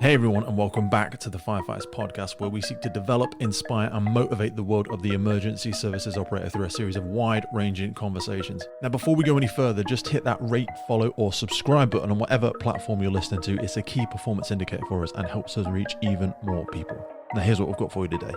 Hey everyone, and welcome back to the Firefighters podcast, where we seek to develop, inspire, and motivate the world of the emergency services operator through a series of wide-ranging conversations. Now, before we go any further, just hit that rate, follow, or subscribe button on whatever platform you're listening to. It's a key performance indicator for us and helps us reach even more people. Now, here's what we've got for you today.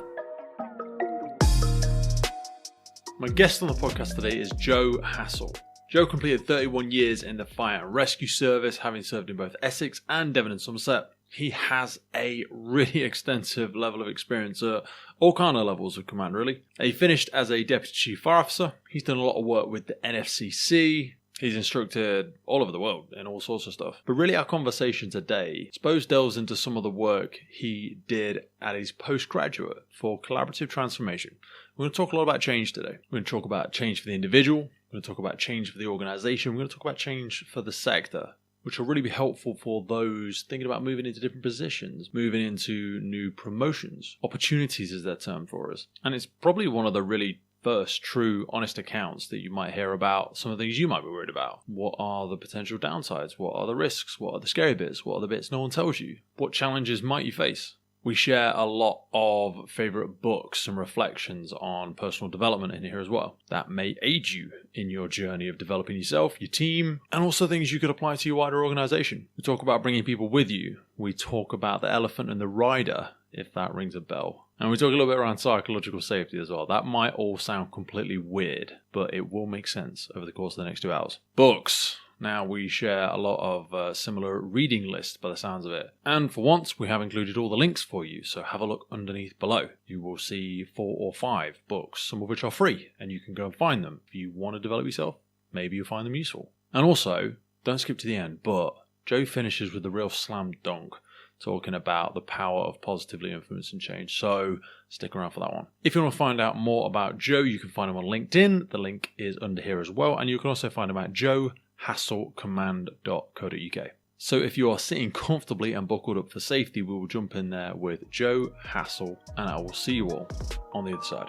My guest on the podcast today is Joe Hassell. Joe completed 31 years in the fire and rescue service, having served in both Essex and Devon Somerset. He has a really extensive level of experience at all kind of levels of command, really. He finished as a Deputy Chief Fire Officer. He's done a lot of work with the NFCC. He's instructed all over the world in all sorts of stuff. But really our conversation today, I suppose, delves into some of the work he did at his postgraduate for collaborative transformation. We're going to talk a lot about change today. We're going to talk about change for the individual. We're going to talk about change for the organisation. We're going to talk about change for the sector, which will really be helpful for those thinking about moving into different positions, moving into new promotions. Opportunities is their term for us. And it's probably one of the really first true, honest accounts that you might hear about some of the things you might be worried about. What are the potential downsides? What are the risks? What are the scary bits? What are the bits no one tells you? What challenges might you face? We share a lot of favourite books and reflections on personal development in here as well. That may aid you in your journey of developing yourself, your team, and also things you could apply to your wider organisation. We talk about bringing people with you. We talk about the elephant and the rider, if that rings a bell. And we talk a little bit around psychological safety as well. That might all sound completely weird, but it will make sense over the course of the next 2 hours. Books. Now, we share a lot of similar reading lists by the sounds of it. And for once, we have included all the links for you, so have a look underneath below. You will see 4 or 5 books, some of which are free, and you can go and find them. If you want to develop yourself, maybe you'll find them useful. And also, don't skip to the end, but Joe finishes with a real slam dunk, talking about the power of positively influencing change. So stick around for that one. If you want to find out more about Joe, you can find him on LinkedIn. The link is under here as well. And you can also find him at joehassellcommand.co.uk. So if you are sitting comfortably and buckled up for safety, we will jump in there with Joe Hassell, and I will see you all on the other side.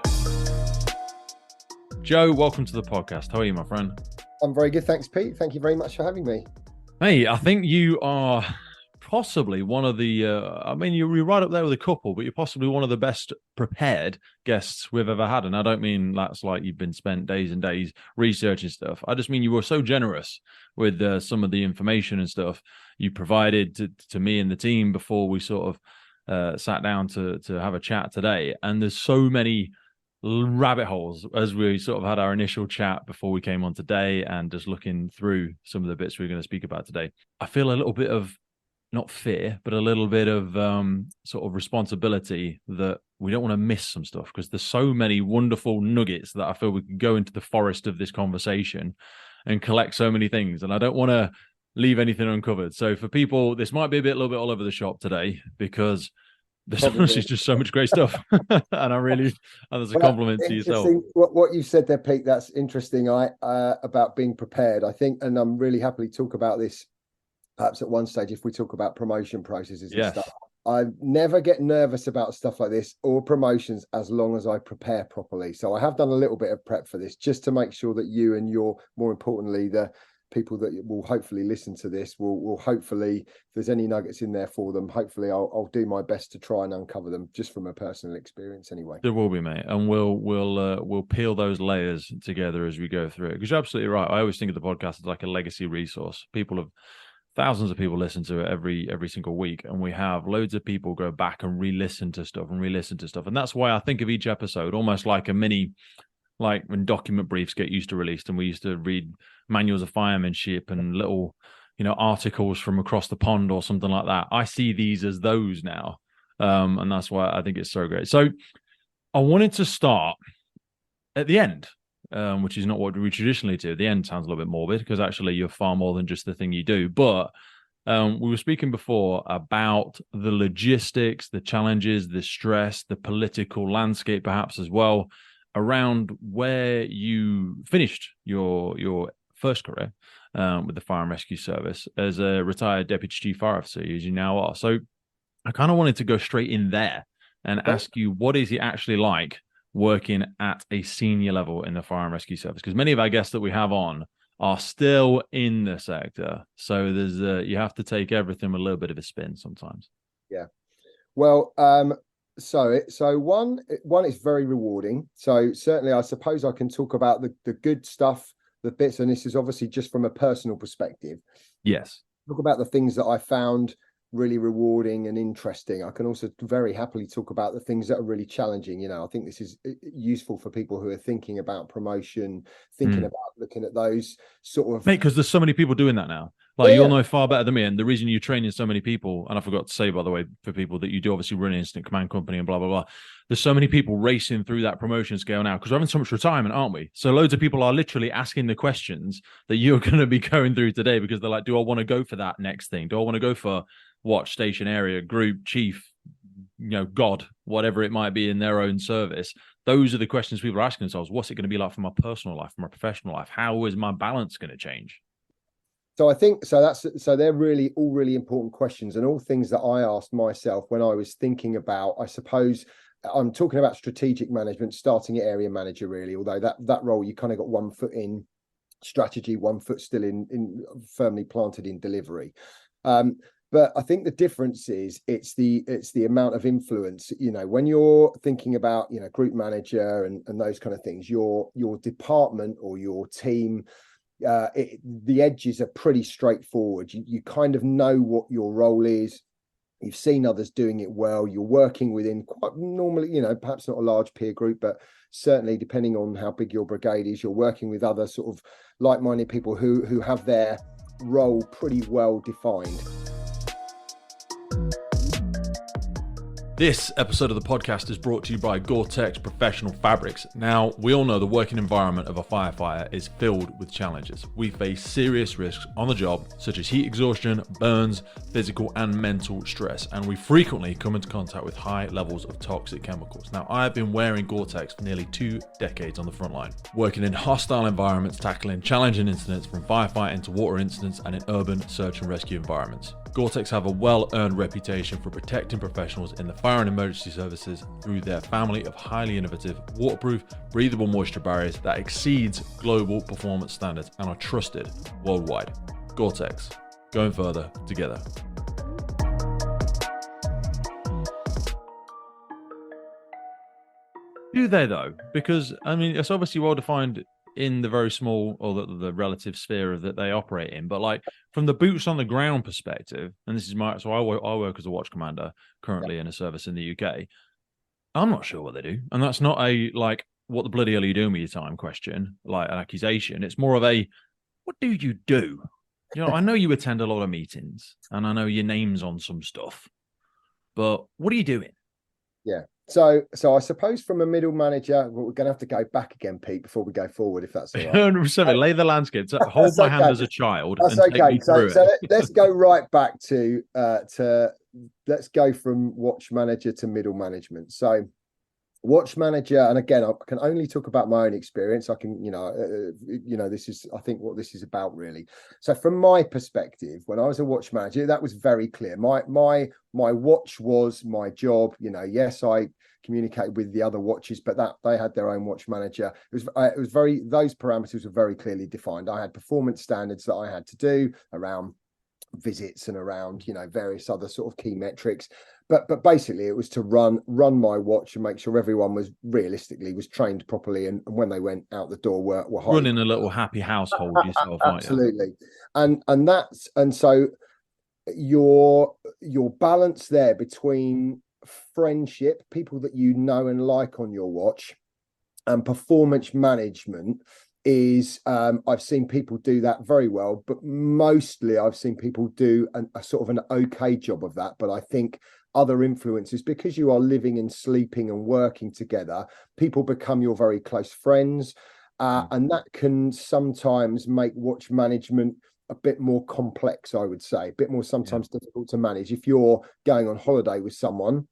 Joe, welcome to the podcast. How are you, my friend? I'm very good, thanks, Pete. Thank you very much for having me. Hey, I think you are possibly one of the, you're right up there with a couple, but you're possibly one of the best prepared guests we've ever had. And I don't mean that's like you've been spent days and days researching stuff. I just mean you were so generous with some of the information and stuff you provided to me and the team before we sort of sat down to have a chat today. And there's so many rabbit holes as we sort of had our initial chat before we came on today, and just looking through some of the bits we're going to speak about today. I feel a little bit of, not fear, but a little bit of sort of responsibility that we don't want to miss some stuff, because there's so many wonderful nuggets that I feel we could go into the forest of this conversation and collect so many things. And I don't want to leave anything uncovered. So for people, this might be a little bit all over the shop today, because there's honestly just so much great stuff. And there's a compliment to yourself. What you said there, Pete, that's interesting. About being prepared, I think, and I'm really happy to talk about this perhaps at one stage if we talk about promotion processes and stuff. I never get nervous about stuff like this or promotions as long as I prepare properly. So I have done a little bit of prep for this, just to make sure that you and more importantly, the people that will hopefully listen to this will hopefully, if there's any nuggets in there for them, hopefully I'll do my best to try and uncover them, just from a personal experience anyway. There will be, mate, and we'll peel those layers together as we go through it, because you're absolutely right. I always think of the podcast as like a legacy resource. Thousands of people listen to it every single week, and we have loads of people go back and re-listen to stuff. And that's why I think of each episode almost like a mini, like when document briefs get used to released, and we used to read manuals of firemanship and little, articles from across the pond or something like that. I see these as those now. And that's why I think it's so great. So I wanted to start at the end. Which is not what we traditionally do. The end sounds a little bit morbid, because actually you're far more than just the thing you do. But we were speaking before about the logistics, the challenges, the stress, the political landscape perhaps as well, around where you finished your first career with the Fire and Rescue Service as a retired Deputy Chief Fire Officer, as you now are. So I kind of wanted to go straight in there and ask you, what is it actually like working at a senior level in the Fire and Rescue Service? Because many of our guests that we have on are still in the sector. So there's you have to take everything with a little bit of a spin sometimes. Yeah. Well, so one is very rewarding. So certainly, I suppose I can talk about the good stuff, the bits, and this is obviously just from a personal perspective. Yes. Talk about the things that I found really rewarding and interesting. I can also very happily talk about the things that are really challenging. I think this is useful for people who are thinking about promotion, thinking about looking at those sort of. Mate, because there's so many people doing that now. Like, you'll know far better than me. And the reason you train in so many people, and I forgot to say, by the way, for people that you do obviously run an incident command company and blah, blah, blah. There's so many people racing through that promotion scale now because we're having so much retirement, aren't we? So loads of people are literally asking the questions that you're going to be going through today because they're like, do I want to go for that next thing? Do I want to go for watch, station, area, group, chief, God, whatever it might be in their own service? Those are the questions people are asking themselves. What's it going to be like for my personal life, for my professional life? How is my balance going to change? So I think so they're really all really important questions and all things that I asked myself when I was thinking about, I suppose I'm talking about strategic management, starting at area manager, really, although that role you kind of got one foot in strategy, one foot still in firmly planted in delivery. But I think the difference is it's the amount of influence. When you're thinking about group manager and those kind of things, your department or your team, the edges are pretty straightforward. You kind of know what your role is. You've seen others doing it well. You're working within quite normally, perhaps not a large peer group, but certainly depending on how big your brigade is, you're working with other sort of like-minded people who have their role pretty well defined. This episode of the podcast is brought to you by Gore-Tex Professional Fabrics. Now, we all know the working environment of a firefighter is filled with challenges. We face serious risks on the job, such as heat exhaustion, burns, physical and mental stress, and we frequently come into contact with high levels of toxic chemicals. Now, I have been wearing Gore-Tex for nearly 2 decades on the front line, working in hostile environments, tackling challenging incidents from firefighting to water incidents and in urban search and rescue environments. Gore-Tex have a well-earned reputation for protecting professionals in the fire and emergency services through their family of highly innovative, waterproof, breathable moisture barriers that exceeds global performance standards and are trusted worldwide. Gore-Tex, going further together. Do they though? Because, it's obviously well defined in the very small or the relative sphere that they operate in, but like from the boots on the ground perspective, and this is I work as a watch commander currently in a service in the UK. I'm not sure what they do, and that's not a like what the bloody hell are you doing with your time question, like an accusation. It's more of a what do you do? I know you attend a lot of meetings, and I know your name's on some stuff, but what are you doing? Yeah. So I suppose from a middle manager, we're going to have to go back again, Pete, before we go forward, if that's all right. 100%. Lay the landscape. Hold my hand as a child. That's and okay. So let's go right back to let's go from watch manager to middle management. So watch manager, and again, I can only talk about my own experience. I can, this is, I think, what this is about really. So from my perspective, when I was a watch manager, that was very clear. My watch was my job. Yes, I communicated with the other watches, but that they had their own watch manager. It was very, those parameters were very clearly defined. I had performance standards that I had to do around visits and around various other sort of key metrics, but basically it was to run my watch and make sure everyone was trained properly, and when they went out the door were running a little happy household yourself. Absolutely. And so your balance there between friendship, people that you know and like on your watch, and performance management is I've seen people do that very well, but mostly I've seen people do a sort of an okay job of that. But I think other influences, because you are living and sleeping and working together, people become your very close friends, and that can sometimes make watch management a bit more complex, I would say, a bit more sometimes difficult to manage. If you're going on holiday with someone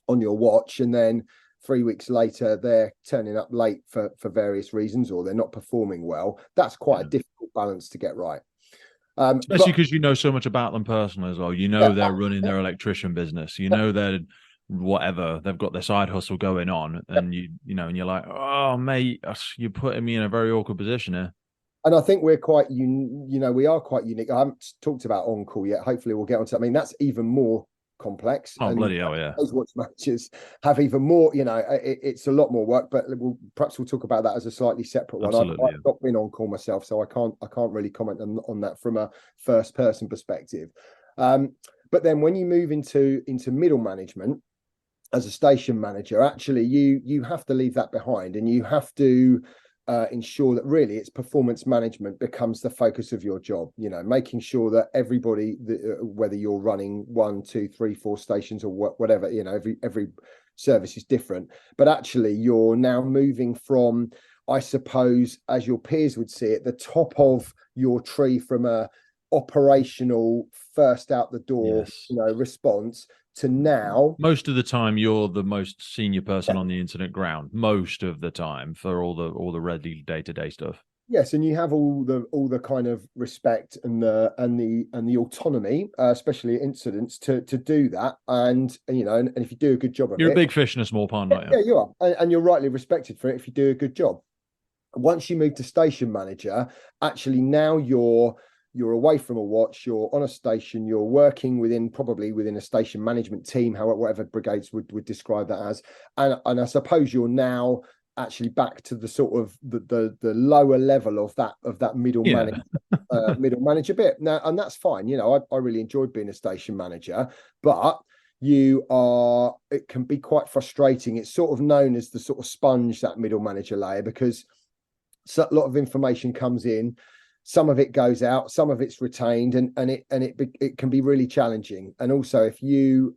on your watch and then 3 weeks later they're turning up late for various reasons, or they're not performing well, that's quite a difficult balance to get right. Especially because you know so much about them personally as well. They're running their electrician business. They're whatever, they've got their side hustle going on, and and you're like, oh mate, you're putting me in a very awkward position here. And I think we're quite, we are quite unique. I haven't talked about on call yet. Hopefully we'll get onto that. That's even more complex. Oh, and bloody hell, yeah. those watch managers have even more, it's a lot more work, but perhaps we'll talk about that as a slightly separate one. Absolutely, I've not been on call myself, so I can't really comment on that from a first person perspective. But then when you move into middle management as a station manager, actually you have to leave that behind, and you have to ensure that really it's performance management becomes the focus of your job. Making sure that everybody, whether you're running 1, 2, 3, 4 stations or whatever, every service is different, but actually you're now moving from, I suppose, as your peers would see it, the top of your tree from a operational first out the door, response, to now most of the time you're the most senior person on the incident ground, most of the time, for all the ready day-to-day stuff. Yes, and you have all the kind of respect and the autonomy, especially at incidents, to do that. And and if you do a good job of you're it, a big fish in a small pond, aren't you? Yeah, you are, and you're rightly respected for it if you do a good job. Once you move to station manager, actually now you're away from a watch, you're on a station, you're working probably within a station management team, however, whatever brigades would describe that as. And I suppose you're now actually back to the sort of the lower level of that middle manager bit now, and that's fine. I really enjoyed being a station manager, but it can be quite frustrating. It's sort of known as the sort of sponge, that middle manager layer, because a lot of information comes in, some of it goes out, some of it's retained, and it can be really challenging. And also, if you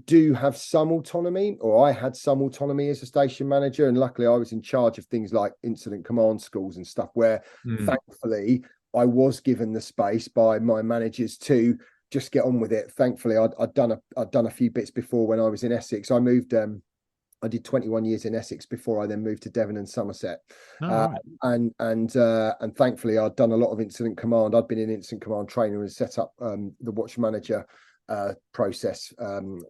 do have some autonomy, or I had some autonomy as a station manager, and luckily I was in charge of things like incident command schools and stuff, where thankfully I was given the space by my managers to just get on with it. Thankfully, I'd done a few bits before when I was in Essex. I moved. I did 21 years in Essex before I then moved to Devon and Somerset. Right. And thankfully I'd done a lot of incident command. I'd been in incident command training and set up the watch manager process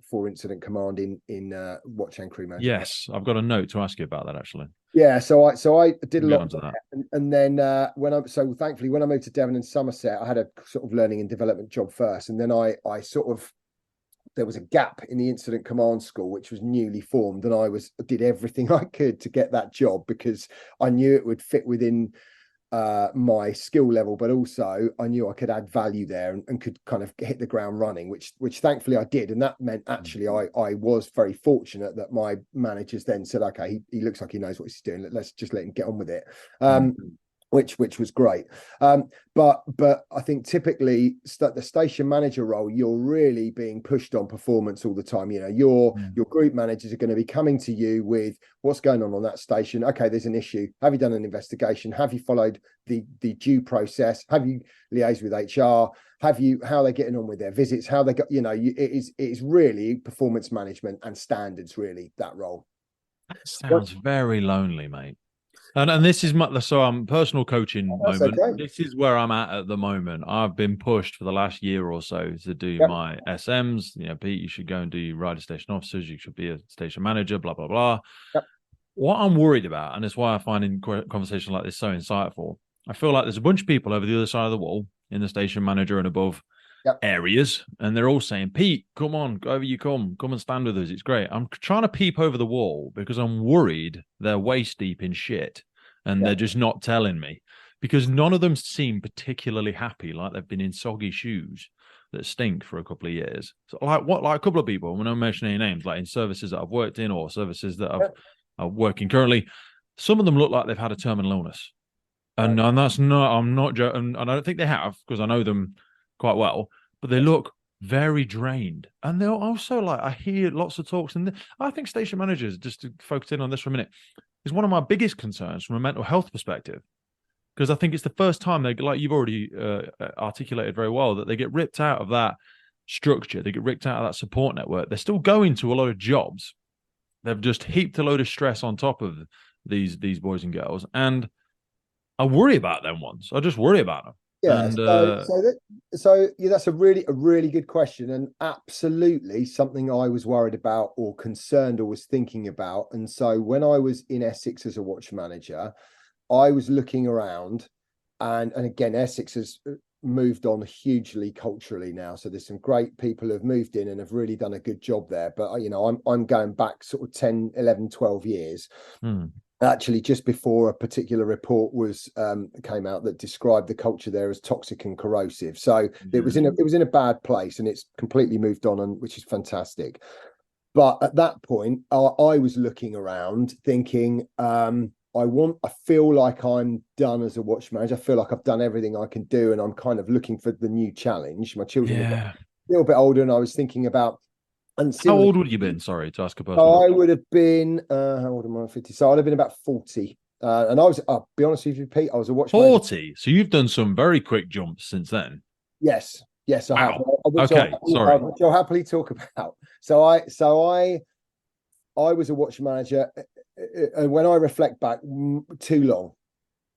for incident command in watch and crew management. Yes, I've got a note to ask you about that, actually. Yeah, so I did a lot of that, and then thankfully when I moved to Devon and Somerset, I had a sort of learning and development job first, and then I there was a gap in the incident command school, which was newly formed, and I did everything I could to get that job, because I knew it would fit within my skill level, but also I knew I could add value there and could kind of hit the ground running, which thankfully I did. And that meant actually I was very fortunate that my managers then said, okay, he looks like he knows what he's doing, let's just let him get on with it. Which was great. But I think typically the station manager role, you're really being pushed on performance all the time. Your group managers are going to be coming to you with what's going on that station. Okay, there's an issue. Have you done an investigation? Have you followed the due process? Have you liaised with HR? How are they getting on with their visits? How they got, it is really performance management and standards, really, that role. That sounds very lonely, mate. And this is I'm personal coaching moment. Okay. This is where I'm at the moment. I've been pushed for the last year or so to do my SMs. Pete, you should go and do rider station officers. You should be a station manager, blah, blah, blah. Yep. What I'm worried about, and it's why I find conversations like this so insightful, I feel like there's a bunch of people over the other side of the wall in the station manager and above areas, and they're all saying, Pete, come on, over you come and stand with us. It's great. I'm trying to peep over the wall because I'm worried they're waist deep in shit, and they're just not telling me, because none of them seem particularly happy, like they've been in soggy shoes that stink for a couple of years. So like a couple of people, when I'm mentioning names, like in services that I've worked in or services that I'm working currently, some of them look like they've had a terminal illness. And that's not, I'm not joking, and I don't think they have, because I know them quite well, but they look very drained. And they're also like, I hear lots of talks, and I think station managers, just to focus in on this for a minute, is one of my biggest concerns from a mental health perspective, because I think it's the first time they, like you've already articulated very well, that they get ripped out of that structure, they get ripped out of that support network. They're still going to a lot of jobs. They've just heaped a load of stress on top of these boys and girls, and I worry about them ones. I just worry about them. Yeah. And, so that's a really good question, and absolutely something I was worried about or concerned or was thinking about. And so when I was in Essex as a watch manager, I was looking around, and again, Essex is moved on hugely culturally now. So there's some great people who have moved in and have really done a good job there. But, I'm going back sort of 10, 11, 12 years. Actually, just before a particular report was came out that described the culture there as toxic and corrosive. So it was in a bad place, and it's completely moved on, and which is fantastic. But at that point, I was looking around thinking, I feel like I'm done as a watch manager. I feel like I've done everything I can do, and I'm kind of looking for the new challenge. My children are a little bit older, and I was thinking about. And how old would you been? Sorry to ask a personal. I would have been, how old am I? 50. So I'd have been about 40. And I'll be honest with you, Pete, I was a watch 40. manager. So you've done some very quick jumps since then. Yes, I have. Sorry. Which I'll happily talk about. So I was a watch manager, and when I reflect back, too long.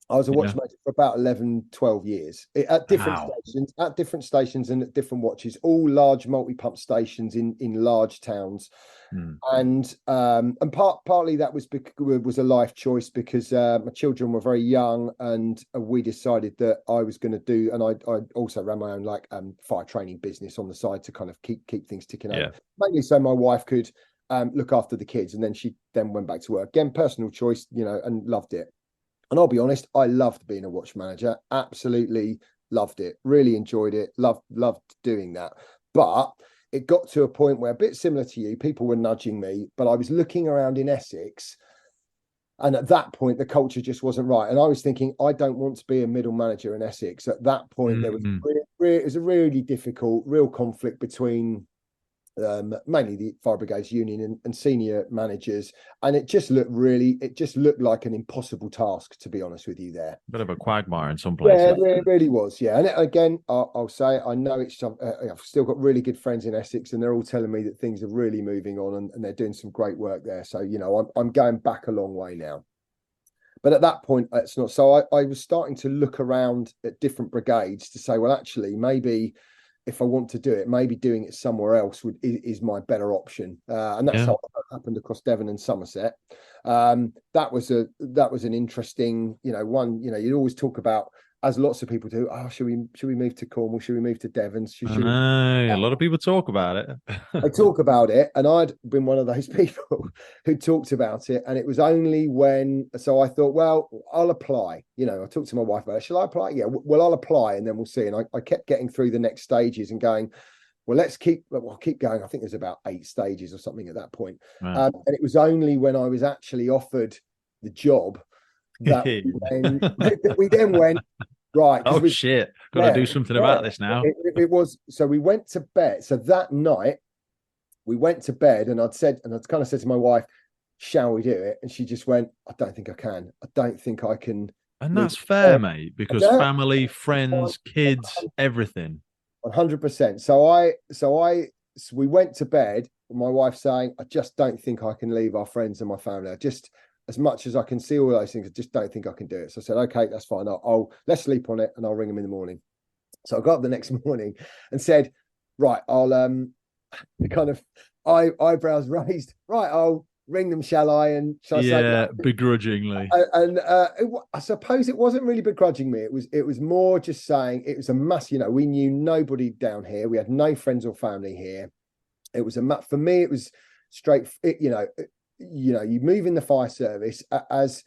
I was a watch manager for about 11, 12 years at different stations and at different watches, all large multi-pump stations in large towns. And partly that was a life choice because my children were very young, and we decided that I was going to do, and I also ran my own fire training business on the side to kind of keep things ticking over, mainly so my wife could look after the kids, and then she went back to work again. Personal choice, and loved it. And I'll be honest, I loved being a watch manager. Absolutely loved it. Really enjoyed it. Loved doing that. But it got to a point where, a bit similar to you, people were nudging me, but I was looking around in Essex, and at that point, the culture just wasn't right. And I was thinking, I don't want to be a middle manager in Essex. At that point, there was it was a really difficult, real conflict between mainly the Fire Brigades Union and senior managers, and it just looked like an impossible task, to be honest with you. There, bit of a quagmire in some places. Yeah, it really was. Yeah, and again, I'll say I know it's. I've still got really good friends in Essex, and they're all telling me that things are really moving on, and they're doing some great work there. So I'm going back a long way now. But at that point, it's not. So I was starting to look around at different brigades to say, well, actually, maybe, if I want to do it, maybe doing it somewhere else is my better option, and that's how it happened across Devon and Somerset. That was an interesting, one. You'd always talk about, as lots of people do. Oh, should we move to Cornwall? Should we move to Devon? A lot of people talk about it. I talk about it, and I'd been one of those people who talked about it, and it was only when. So I thought, well, I'll apply. I talked to my wife about it. Shall I apply? Yeah, well, I'll apply, and then we'll see. And I kept getting through the next stages and going, well, I'll keep going. I think there's about 8 stages or something at that point. Wow. And it was only when I was actually offered the job that we then went, right. Oh, shit. Got to do something about this now. It was, so we went to bed. So that night we went to bed, and I'd kind of said to my wife, shall we do it? And she just went, I don't think I can. I don't think I can. And that's fair, mate, because family, friends, kids, everything. 100%. So we went to bed, my wife saying, I just don't think I can leave our friends and my family. I just, as much as I can see all those things, I just don't think I can do it. So I said, okay, that's fine. Let's sleep on it, and I'll ring them in the morning. So I got up the next morning and said, right, I'll kind of eyebrows raised. Right, I'll ring them, shall I? And shall I say, begrudgingly. I suppose it wasn't really begrudging me. It was more just saying, it was a mass. We knew nobody down here. We had no friends or family here. It was for me. It was straight. You move in the fire service as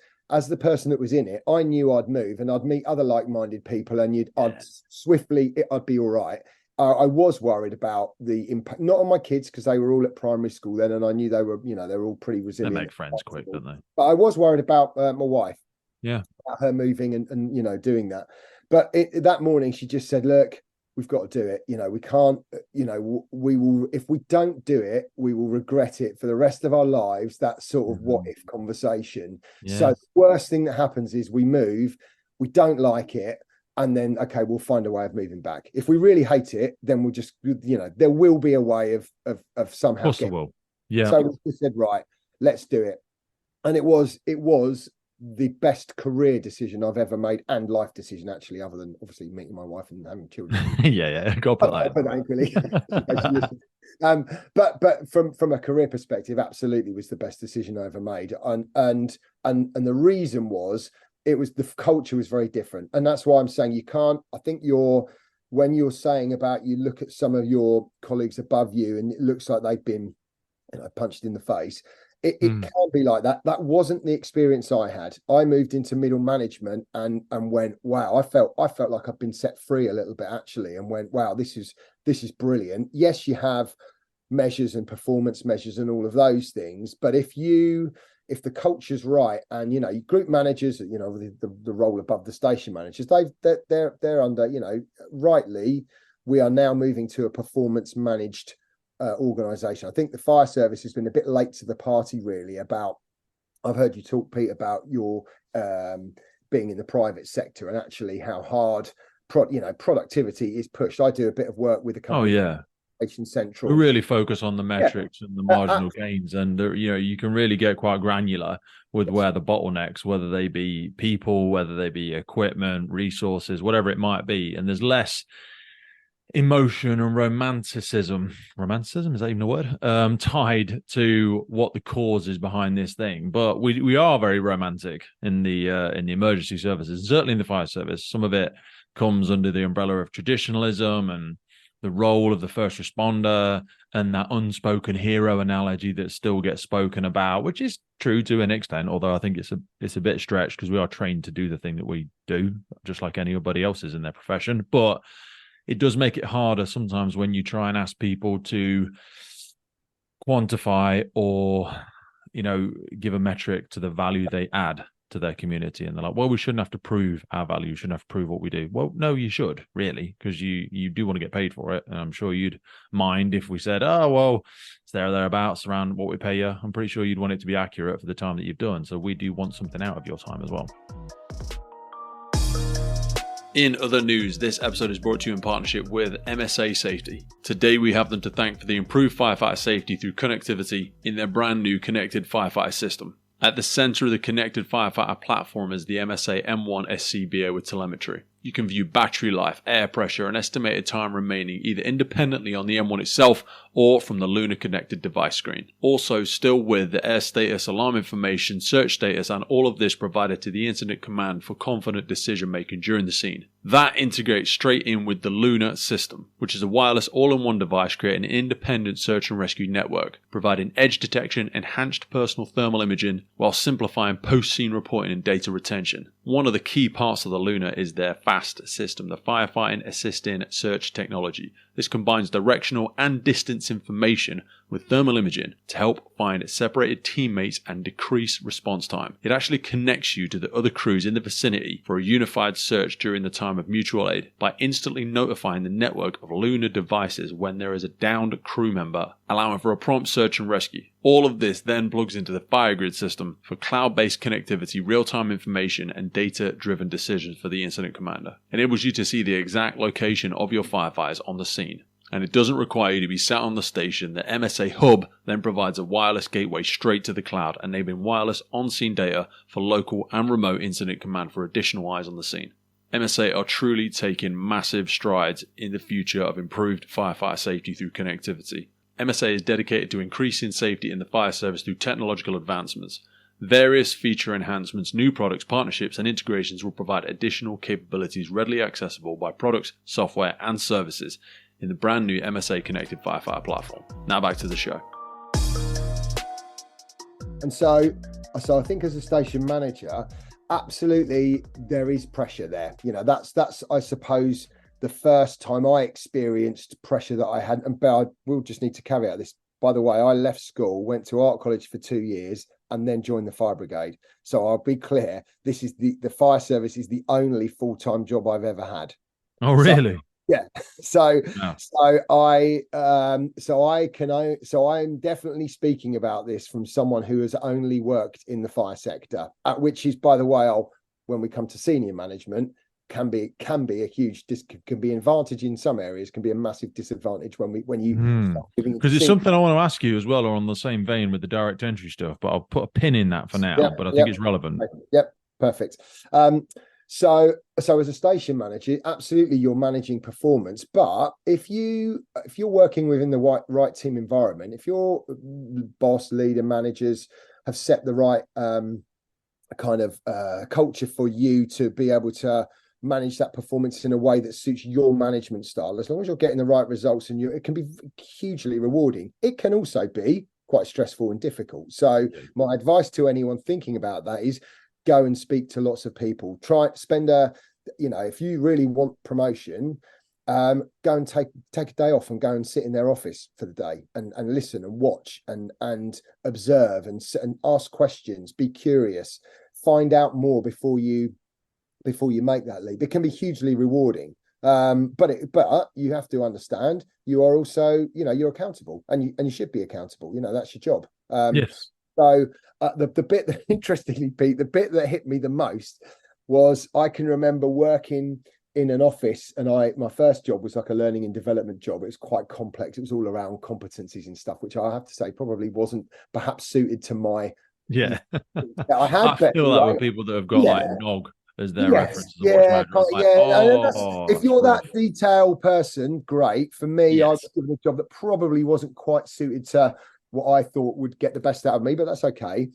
the person that was in it. I knew I'd move, and I'd meet other like-minded people, and I'd be all right. I was worried about the impact, not on my kids, because they were all at primary school then, and I knew they were all pretty resilient. They make friends quick, don't they? But I was worried about my wife. Yeah, about her moving and doing that. But that morning she just said, look, we've got to do it. We can't, we will, if we don't do it, we will regret it for the rest of our lives. That sort of what if conversation. Yeah. So the worst thing that happens is we move, we don't like it, and then, okay, we'll find a way of moving back. If we really hate it, then we'll just, there will be a way of somehow. Possible. Yeah. So we said, right, let's do it. And it was the best career decision I've ever made, and life decision, actually, other than obviously meeting my wife and having children. Go put that. But from a career perspective, absolutely was the best decision I ever made. And the reason was, the culture was very different, and that's why I'm saying you can't. I think when you're saying about, you look at some of your colleagues above you and it looks like they've been, punched in the face. It can be like that. That wasn't the experience I had. I moved into middle management and went, wow, I felt like I've been set free a little bit actually, and went, wow, this is brilliant. Yes, you have measures and performance measures and all of those things, but if the culture's right, and group managers, the role above the station managers, they're under, rightly, we are now moving to a performance managed organisation. I think the fire service has been a bit late to the party, really. I've heard you talk, Pete, about your being in the private sector and actually how hard productivity is pushed. I do a bit of work with a company. Oh yeah. Central. We really focus on the metrics and the marginal gains, and you can really get quite granular with where the bottlenecks, whether they be people, whether they be equipment, resources, whatever it might be, and there's less emotion and romanticism, is that even a word, tied to what the cause is behind this thing. But we are very romantic in the emergency services, certainly in the fire service. Some of it comes under the umbrella of traditionalism and the role of the first responder and that unspoken hero analogy that still gets spoken about, which is true to an extent, although I think it's a bit stretched, because we are trained to do the thing that we do, just like anybody else is in their profession. But it does make it harder sometimes when you try and ask people to quantify or, give a metric to the value they add to their community. And they're like, well, we shouldn't have to prove our value. We shouldn't have to prove what we do. Well, no, you should, really, because you do want to get paid for it. And I'm sure you'd mind if we said, oh, well, it's thereabouts around what we pay you. I'm pretty sure you'd want it to be accurate for the time that you've done. So we do want something out of your time as well. In other news, this episode is brought to you in partnership with MSA Safety. Today we have them to thank for the improved firefighter safety through connectivity in their brand new connected firefighter system. At the center of the connected firefighter platform is the MSA M1 SCBA with telemetry. You can view battery life, air pressure, and estimated time remaining either independently on the M1 itself or from the Luna connected device screen. Also, still with the air status, alarm information, search status, and all of this provided to the incident command for confident decision making during the scene. That integrates straight in with the Luna system, which is a wireless all-in-one device creating an independent search and rescue network, providing edge detection, enhanced personal thermal imaging, while simplifying post-scene reporting and data retention. One of the key parts of the Luna is their FAST system, the Firefighting Assisting Search Technology. This combines directional and distance information with thermal imaging to help find separated teammates and decrease response time. It actually connects you to the other crews in the vicinity for a unified search during the time of mutual aid by instantly notifying the network of Luna devices when there is a downed crew member, allowing for a prompt search and rescue. All of this then plugs into the FireGrid system for cloud-based connectivity, real-time information, and data-driven decisions for the incident commander. It enables you to see the exact location of your firefighters on the scene. And it doesn't require you to be sat on the station. The MSA Hub then provides a wireless gateway straight to the cloud, enabling wireless on-scene data for local and remote incident command for additional eyes on the scene. MSA are truly taking massive strides in the future of improved firefighter safety through connectivity. MSA is dedicated to increasing safety in the fire service through technological advancements. Various feature enhancements, new products, partnerships, and integrations will provide additional capabilities readily accessible by products, software, and services in the brand new MSA Connected Firefighter platform. Now back to the show. And so I think as a station manager, absolutely there is pressure there. That's I suppose the first time I experienced pressure that I had. And I will just need to carry out this. By the way, I left school, went to art college for 2 years, and then joined the fire brigade. So I'll be clear, this is the fire service is the only full-time job I've ever had. Oh, really? So, I'm definitely speaking about this from someone who has only worked in the fire sector, which is, by the way, when we come to senior management, can be a huge can be an advantage in some areas, can be a massive disadvantage when you because it's something I want to ask you as well, or on the same vein with the direct entry stuff, but I'll put a pin in that for now. But I think it's relevant. Yep, perfect. So as a station manager, absolutely you're managing performance, but if you're working within the right team environment, if your boss, leader, managers have set the right kind of culture for you to be able to manage that performance in a way that suits your management style. As long as you're getting the right results, and it can be hugely rewarding. It can also be quite stressful and difficult. So my advice to anyone thinking about that is go and speak to lots of people. Try spend if you really want promotion, go and take a day off and go and sit in their office for the day and listen and watch and observe and ask questions, be curious, find out more before you make that leap. It can be hugely rewarding. But you have to understand you are also, you're accountable, and you should be accountable. That's your job. Yes. So the bit that, interestingly, Pete, the bit that hit me the most was, I can remember working in an office, and my first job was like a learning and development job. It was quite complex. It was all around competencies and stuff, which I have to say probably wasn't perhaps suited to my. Yeah. I feel that with people that have got like NOG as their reference as a watch manager. If you're that detailed person, great. For me, I was given a job that probably wasn't quite suited to what I thought would get the best out of me, but that's okay.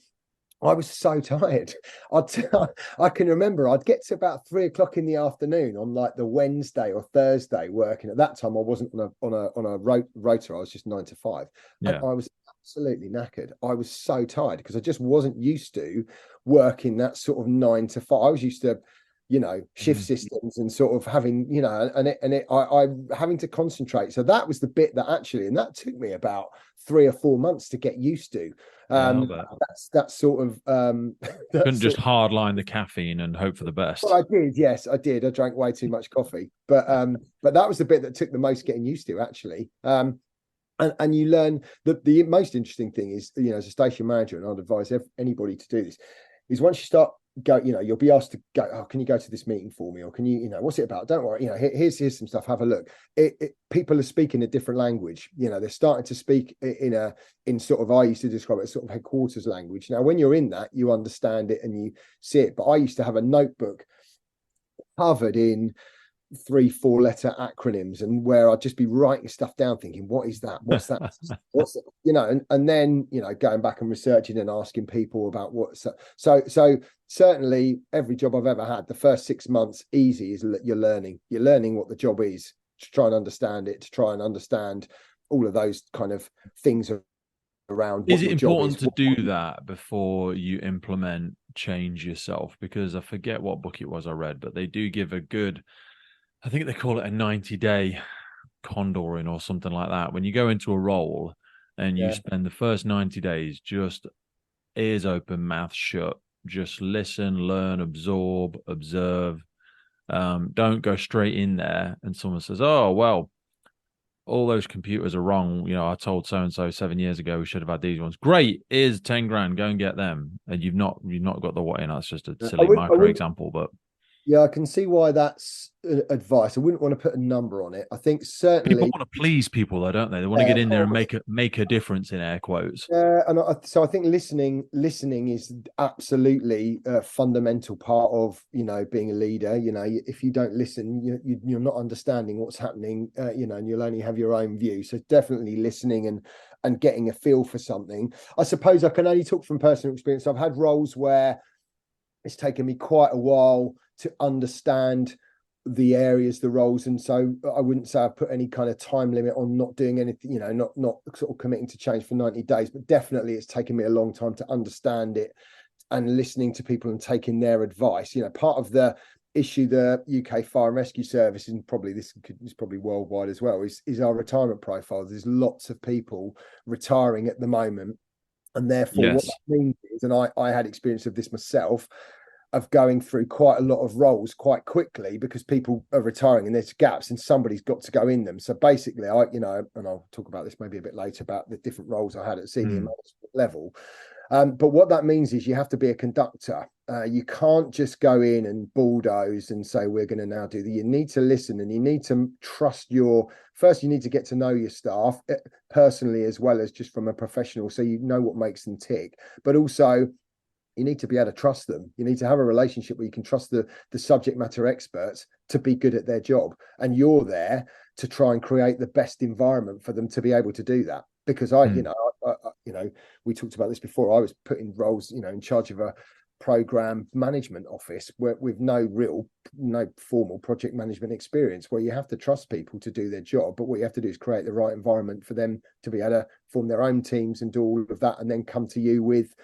I was so tired. I can remember I'd get to about 3:00 in the afternoon on like the Wednesday or Thursday working. At that time, I wasn't on a rotor. I was just 9 to 5. And I was absolutely knackered. I was so tired because I just wasn't used to working that sort of 9 to 5. I was used to, shift systems and sort of having, I having to concentrate. So that was the bit that actually, and that took me about 3 or 4 months to get used to. That's sort of couldn't just hardline the caffeine and hope for the best. Well, I did. Yes, I did. I drank way too much coffee, but that was the bit that took the most getting used to, actually. And you learn that the most interesting thing is, as a station manager, and I'd advise anybody to do this, is once you start you'll be asked to go, oh, can you go to this meeting for me, or can you, what's it about? Don't worry, here's some stuff, have a look. People are speaking a different language. They're starting to speak in sort of, I used to describe it as sort of headquarters language. Now, when you're in that, you understand it and you see it. But I used to have a notebook covered in 3-4 letter acronyms, and where I'd just be writing stuff down thinking, what is that, what's that, what's it? And then going back and researching and asking people about what. So certainly every job I've ever had, the first 6 months easy is you're learning what the job is, to try and understand it, to try and understand all of those kind of things around. Is it important to do that before you implement change yourself? Because I forget what book it was I read, but they do give a good, I think they call it a 90-day condoring or something like that. When you go into a role and you spend the first 90 days just ears open, mouth shut, just listen, learn, absorb, observe. Don't go straight in there and someone says, oh, well, all those computers are wrong. I told so-and-so 7 years ago we should have had these ones. Great, here's 10 grand, go and get them. And you've not got the what in. That's just a silly micro example, but yeah, I can see why that's advice. I wouldn't want to put a number on it. I think certainly people want to please people, though, don't they? They want to get in there and make a difference, in air quotes. Yeah, and so I think listening is absolutely a fundamental part of being a leader. If you don't listen, you're not understanding what's happening. And you'll only have your own view. So definitely listening and getting a feel for something. I suppose I can only talk from personal experience. I've had roles where it's taken me quite a while to understand the areas, the roles, and so I wouldn't say I've put any kind of time limit on not doing anything, not sort of committing to change for 90 days, but definitely it's taken me a long time to understand it, and listening to people and taking their advice. Part of the issue the UK Fire and Rescue Service, and probably this is probably worldwide as well, is our retirement profile. There's lots of people retiring at the moment, and therefore what that means is, and I had experience of this myself, of going through quite a lot of roles quite quickly because people are retiring and there's gaps and somebody's got to go in them. So basically, and I'll talk about this maybe a bit later about the different roles I had at senior management level. But what that means is you have to be a conductor. You can't just go in and bulldoze and say, we're going to now do that. You need to listen, and you need to trust first you need to get to know your staff personally as well as just from a professional, so you know what makes them tick. But also, you need to be able to trust them. You need to have a relationship where you can trust the subject matter experts to be good at their job. And you're there to try and create the best environment for them to be able to do that. Because we talked about this before. I was put in roles, in charge of a program management office with no formal project management experience, where you have to trust people to do their job, but what you have to do is create the right environment for them to be able to form their own teams and do all of that, and then come to you with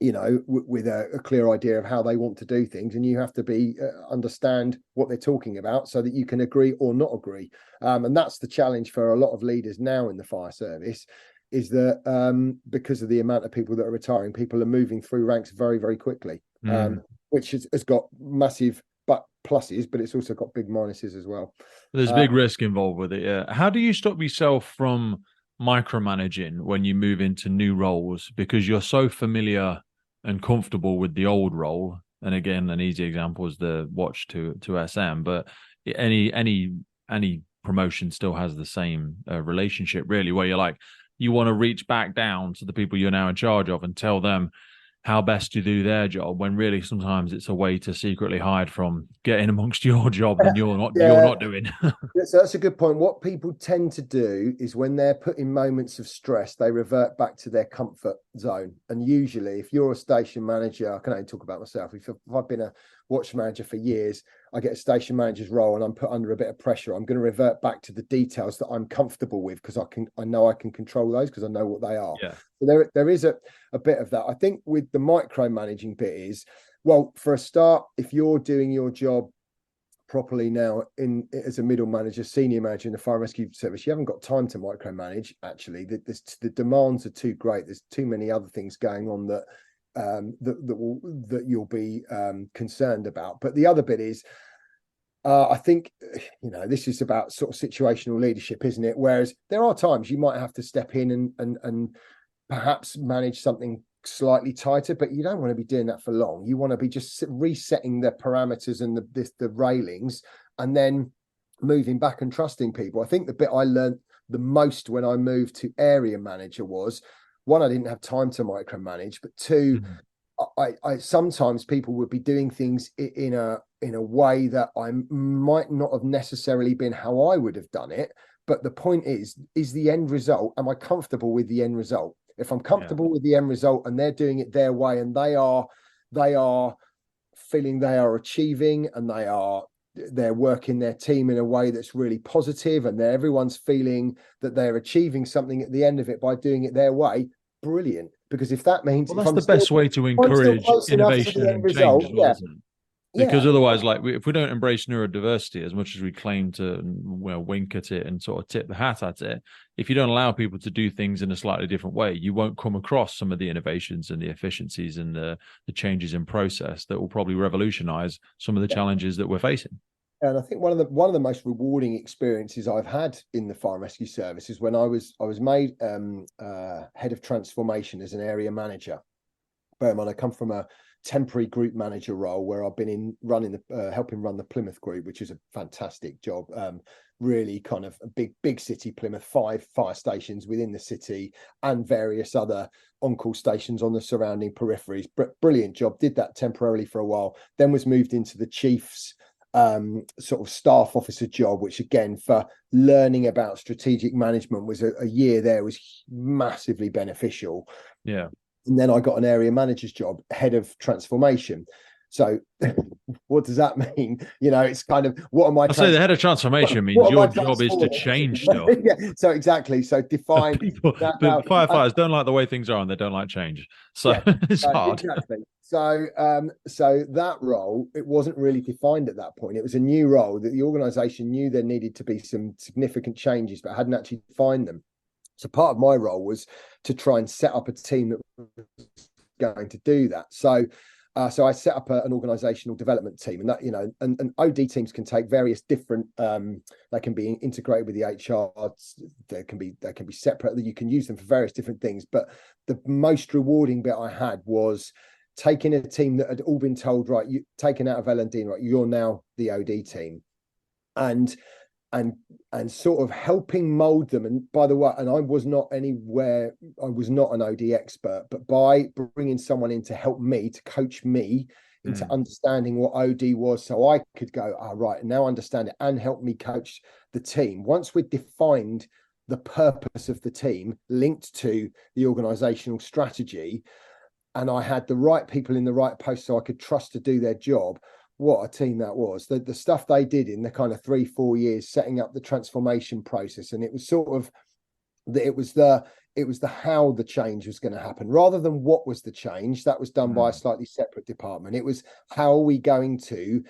with a clear idea of how they want to do things, and you have to be understand what they're talking about so that you can agree or not agree. And that's the challenge for a lot of leaders now in the fire service, is that because of the amount of people that are retiring, people are moving through ranks very, very quickly, which has got massive pluses, but it's also got big minuses as well. There's big risk involved with it. Yeah. How do you stop yourself from micromanaging when you move into new roles, because you're so familiar and comfortable with the old role? And again, an easy example is the watch to SM, but any promotion still has the same relationship, really, where you're like, you want to reach back down to the people you're now in charge of and tell them how best to do their job, when really sometimes it's a way to secretly hide from getting amongst your job and you're not doing. So that's a good point. What people tend to do is, when they're put in moments of stress, they revert back to their comfort zone. And usually, if you're a station manager, I can only talk about myself. If I've been a watch manager for years, I get a station manager's role and I'm put under a bit of pressure, I'm going to revert back to the details that I'm comfortable with, because I know I can control those, because I know what they are. Yeah. So there is a bit of that. I think with the micromanaging bit is, well, for a start, if you're doing your job properly now as a middle manager, senior manager in the fire and rescue service, you haven't got time to micromanage. Actually, the demands are too great. There's too many other things going on that you'll be concerned about. But the other bit is, I think, this is about sort of situational leadership, isn't it? Whereas there are times you might have to step in and perhaps manage something slightly tighter, but you don't want to be doing that for long. You want to be just resetting the parameters and the railings, and then moving back and trusting people. I think the bit I learned the most when I moved to area manager was, one, I didn't have time to micromanage, but two, I sometimes people would be doing things in a way that I might not have necessarily been how I would have done it. But the point is the end result, am I comfortable with the end result? If I'm comfortable with the end result and they're doing it their way, and they are feeling they are achieving, and they're working their team in a way that's really positive, and everyone's feeling that they're achieving something at the end of it by doing it their way, brilliant. Because if that means, that's the best way to encourage innovation and change, isn't it? Because otherwise, like, if we don't embrace neurodiversity as much as we claim to, wink at it and sort of tip the hat at it, if you don't allow people to do things in a slightly different way, you won't come across some of the innovations and the efficiencies and the changes in process that will probably revolutionize some of the challenges that we're facing. And I think one of the most rewarding experiences I've had in the fire and rescue service is when I was made head of transformation as an area manager. Bear in mind, I come from a temporary group manager role where I've been helping run the Plymouth group, which is a fantastic job. Really kind of a big city, Plymouth, 5 fire stations within the city and various other on-call stations on the surrounding peripheries. Brilliant job. Did that temporarily for a while, then was moved into the chief's sort of staff officer job, which again, for learning about strategic management, was a year there was massively beneficial. Yeah. And then I got an area manager's job, head of transformation. So what does that mean? It's kind of, what am I? I'll say the head of transformation means your job is to change stuff. Yeah, so exactly. So define. Firefighters don't like the way things are, and they don't like change. So it's hard. Exactly. So that role, it wasn't really defined at that point. It was a new role that the organisation knew there needed to be some significant changes, but hadn't actually defined them. So part of my role was to try and set up a team that was going to do that. So I set up an organisational development team, and that, and OD teams can take various different. They can be integrated with the HR. They can be separate. You can use them for various different things. But the most rewarding bit I had was taking a team that had all been told, right, you taken out of L&D, right, you're now the OD team, and sort of helping mold them. And by the way, and I was not an OD expert, but by bringing someone in to help me, to coach me into understanding what OD was, so I could go, right, now understand it, and help me coach the team. Once we'd defined the purpose of the team linked to the organizational strategy, and I had the right people in the right post so I could trust to do their job. What a team that was. The stuff they did in the kind of 3-4 years setting up the transformation process, and it was sort of it was the how the change was going to happen rather than what was the change. That was done by a slightly separate department. It was how are we going to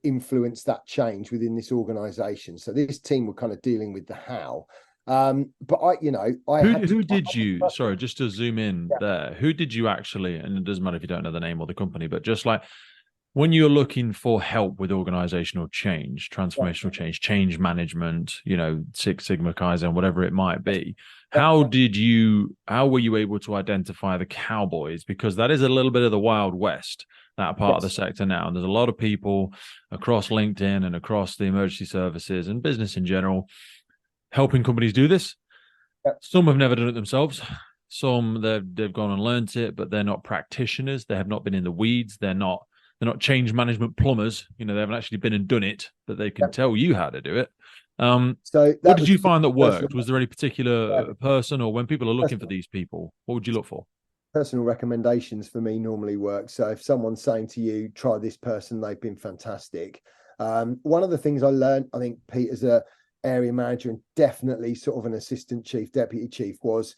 influence that change within this organization. So this team were kind of dealing with the how. But who did you, sorry, just to zoom in there, who did you actually, and it doesn't matter if you don't know the name or the company, but just like when you're looking for help with organizational change, transformational change management, Six Sigma Kaizen, whatever it might be, how were you able to identify the cowboys? Because that is a little bit of the Wild West, that part of the sector now. And there's a lot of people across LinkedIn and across the emergency services and business in general helping companies do this. Some have never done it themselves. Some they've gone and learnt it, but they're not practitioners. They have not been in the weeds. They're not change management plumbers. They haven't actually been and done it, but they can tell you how to do it. So what did you find that worked? Was there any particular person, or when people are looking for these people, what would you look for? Personal recommendations for me normally work. So if someone's saying to you, try this person, they've been fantastic. One of the things I learned, I think, Pete, as a area manager and definitely sort of an assistant chief, deputy chief, was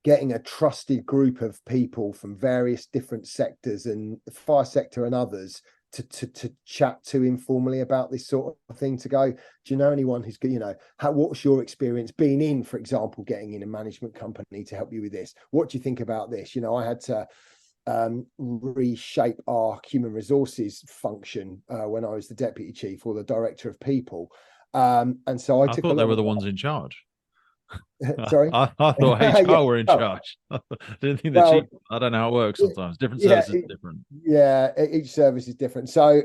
getting a trusted group of people from various different sectors and the fire sector and others to chat to informally about this sort of thing, to go, do you know anyone who's good, what's your experience being in, for example, getting in a management company to help you with this? What do you think about this? I had to reshape our human resources function when I was the deputy chief or the director of people. And so I thought they were the ones in charge. Sorry, I thought HR were in charge. I didn't think the chief. I don't know how it works sometimes. Different services are different. Yeah, each service is different. So,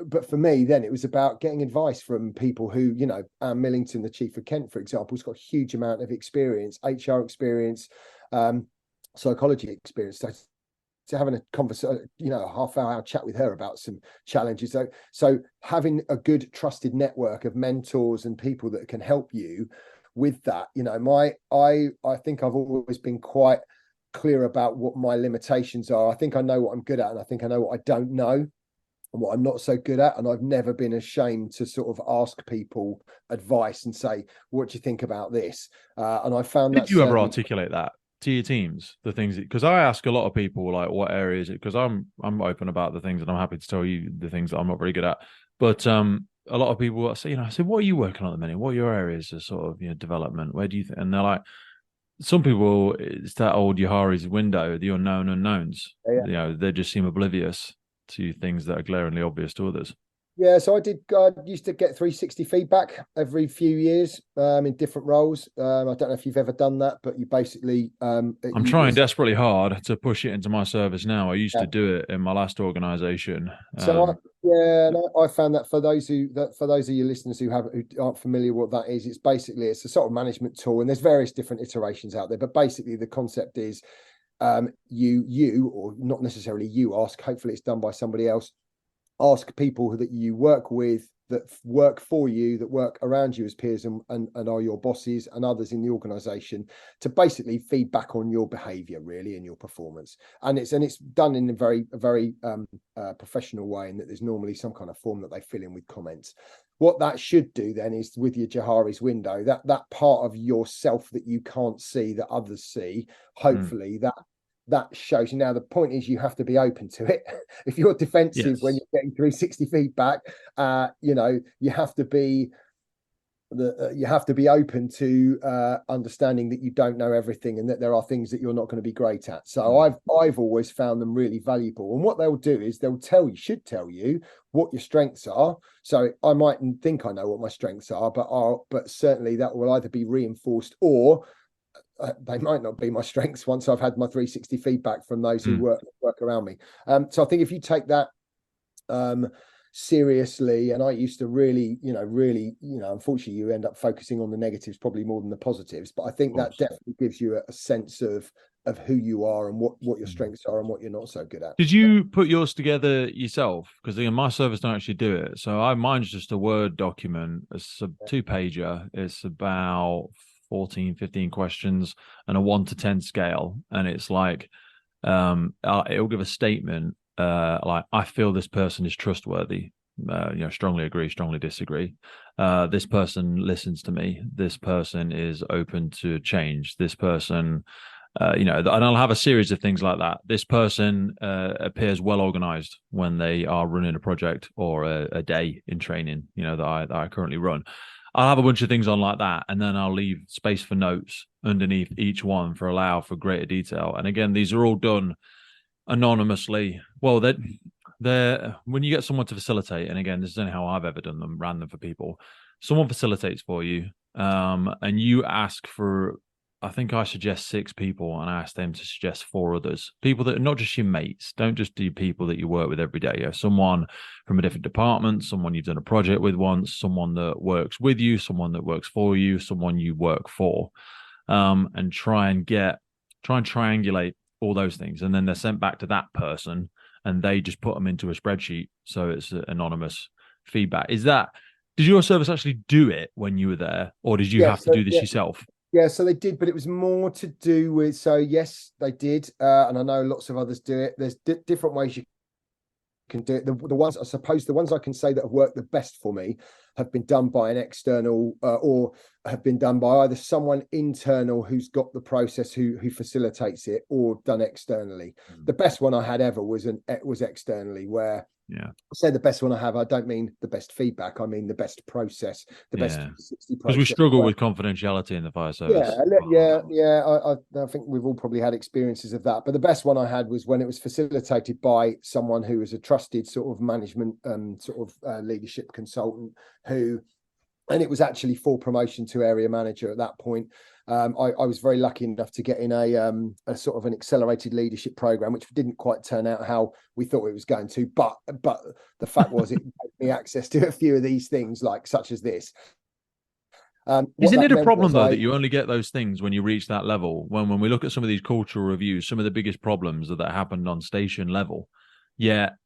but for me, then it was about getting advice from people who, Anne Millington, the chief of Kent, for example, has got a huge amount of experience, HR experience, psychology experience. So having a conversation, a half-hour chat with her about some challenges. So having a good, trusted network of mentors and people that can help you with that, I think I've always been quite clear about what my limitations are. I think I know what I'm good at, and I think I know what I don't know and what I'm not so good at. And I've never been ashamed to sort of ask people advice and say, what do you think about this? And I found Did you ever articulate that to your teams, the things, because I ask a lot of people like what areas, because I'm open about the things and I'm happy to tell you the things that I'm not very good at, but a lot of people say, I say, what are you working on at the minute? What are your areas of sort of development? Where do you think? And they're like, some people, it's that old Johari's window, the unknown unknowns. They just seem oblivious to things that are glaringly obvious to others. Yeah, so I used to get 360 feedback every few years in different roles. I don't know if you've ever done that, but you basically... I'm trying desperately hard to push it into my service now. I used to do it in my last organisation. So I found that for those of you listeners who aren't familiar what that is, it's a sort of management tool, and there's various different iterations out there. But basically, the concept is you or not necessarily you ask. Hopefully, it's done by somebody else. Ask people that you work with, that work for you, that work around you as peers and are your bosses and others in the organization, to basically feed back on your behavior really and your performance. And it's done in a very professional way, in that there's normally some kind of form that they fill in with comments. What that should do then is, with your Johari's window, that part of yourself that you can't see that others see, hopefully that shows you. Now, the point is you have to be open to it. If you're defensive when you're getting 360 feedback, you have to be open to understanding that you don't know everything and that there are things that you're not going to be great at. So I've always found them really valuable. And what they'll do is they'll should tell you what your strengths are. So I mightn't think I know what my strengths are, but certainly that will either be reinforced or they might not be my strengths once I've had my 360 feedback from those who work around me. So I think if you take that seriously, and I used to really, unfortunately you end up focusing on the negatives probably more than the positives, but I think that definitely gives you a sense of who you are and what your strengths are and what you're not so good at. Did you put yours together yourself? Because my service don't actually do it. So mine's just a Word document. It's a 2-pager. It's about 14, 15 questions and a 1 to 10 scale. And it's like it'll give a statement like, I feel this person is trustworthy. Strongly agree, strongly disagree. This person listens to me. This person is open to change. This person, and I'll have a series of things like that. This person appears well organized when they are running a project or a day in training, that I currently run. I'll have a bunch of things on like that, and then I'll leave space for notes underneath each one for allow for greater detail. And again, these are all done anonymously. Well, they're when you get someone to facilitate, and again, this is only how I've ever done them, ran them for people. Someone facilitates for you, and you ask for, I think I suggest 6 people, and I ask them to suggest 4 others. People that are not just your mates. Don't just do people that you work with every day. Someone from a different department, someone you've done a project with once, someone that works with you, someone that works for you, someone you work for, and try and triangulate all those things, and then they're sent back to that person, and they just put them into a spreadsheet, so it's anonymous feedback. Did your service actually do it when you were there, or did you have to do this yourself? Yeah, so they did, but it was more to do with, so yes, they did, and I know lots of others do it. There's different ways you can do it. The ones, I suppose, the ones I can say that have worked the best for me have been done by an external, or have been done by either someone internal who's got the process, who facilitates it, or done externally. The best one I had ever was externally, where I say the best one I have, I don't mean the best feedback, I mean the best process, the best 360 process. Because we struggle with confidentiality in the fire service. I think we've all probably had experiences of that. But the best one I had was when it was facilitated by someone who was a trusted sort of management leadership consultant, and it was actually for promotion to area manager at that point. I was very lucky enough to get in a sort of an accelerated leadership program, which didn't quite turn out how we thought it was going to. But the fact was, it gave me access to a few of these things, like such as this. Isn't it a problem though that you only get those things when you reach that level? When we look at some of these cultural reviews, some of the biggest problems that happened on station level,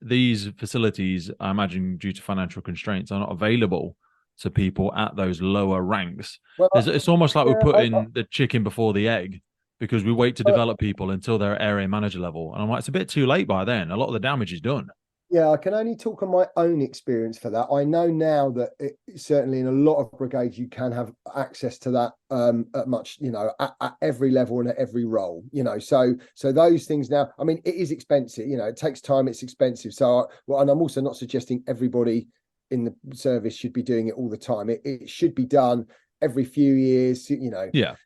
these facilities, I imagine, due to financial constraints, are not available to people at those lower ranks. Well, it's almost like we're putting the chicken before the egg, because we wait to develop people until they're at area manager level. And I'm like, it's a bit too late by then. A lot of the damage is done. Yeah, I can only talk on my own experience for that. I know now that certainly in a lot of brigades, you can have access to that at much, at every level and at every role, so those things now, I mean, it is expensive, it takes time, it's expensive. So, and I'm also not suggesting everybody in the service should be doing it all the time. It should be done every few years,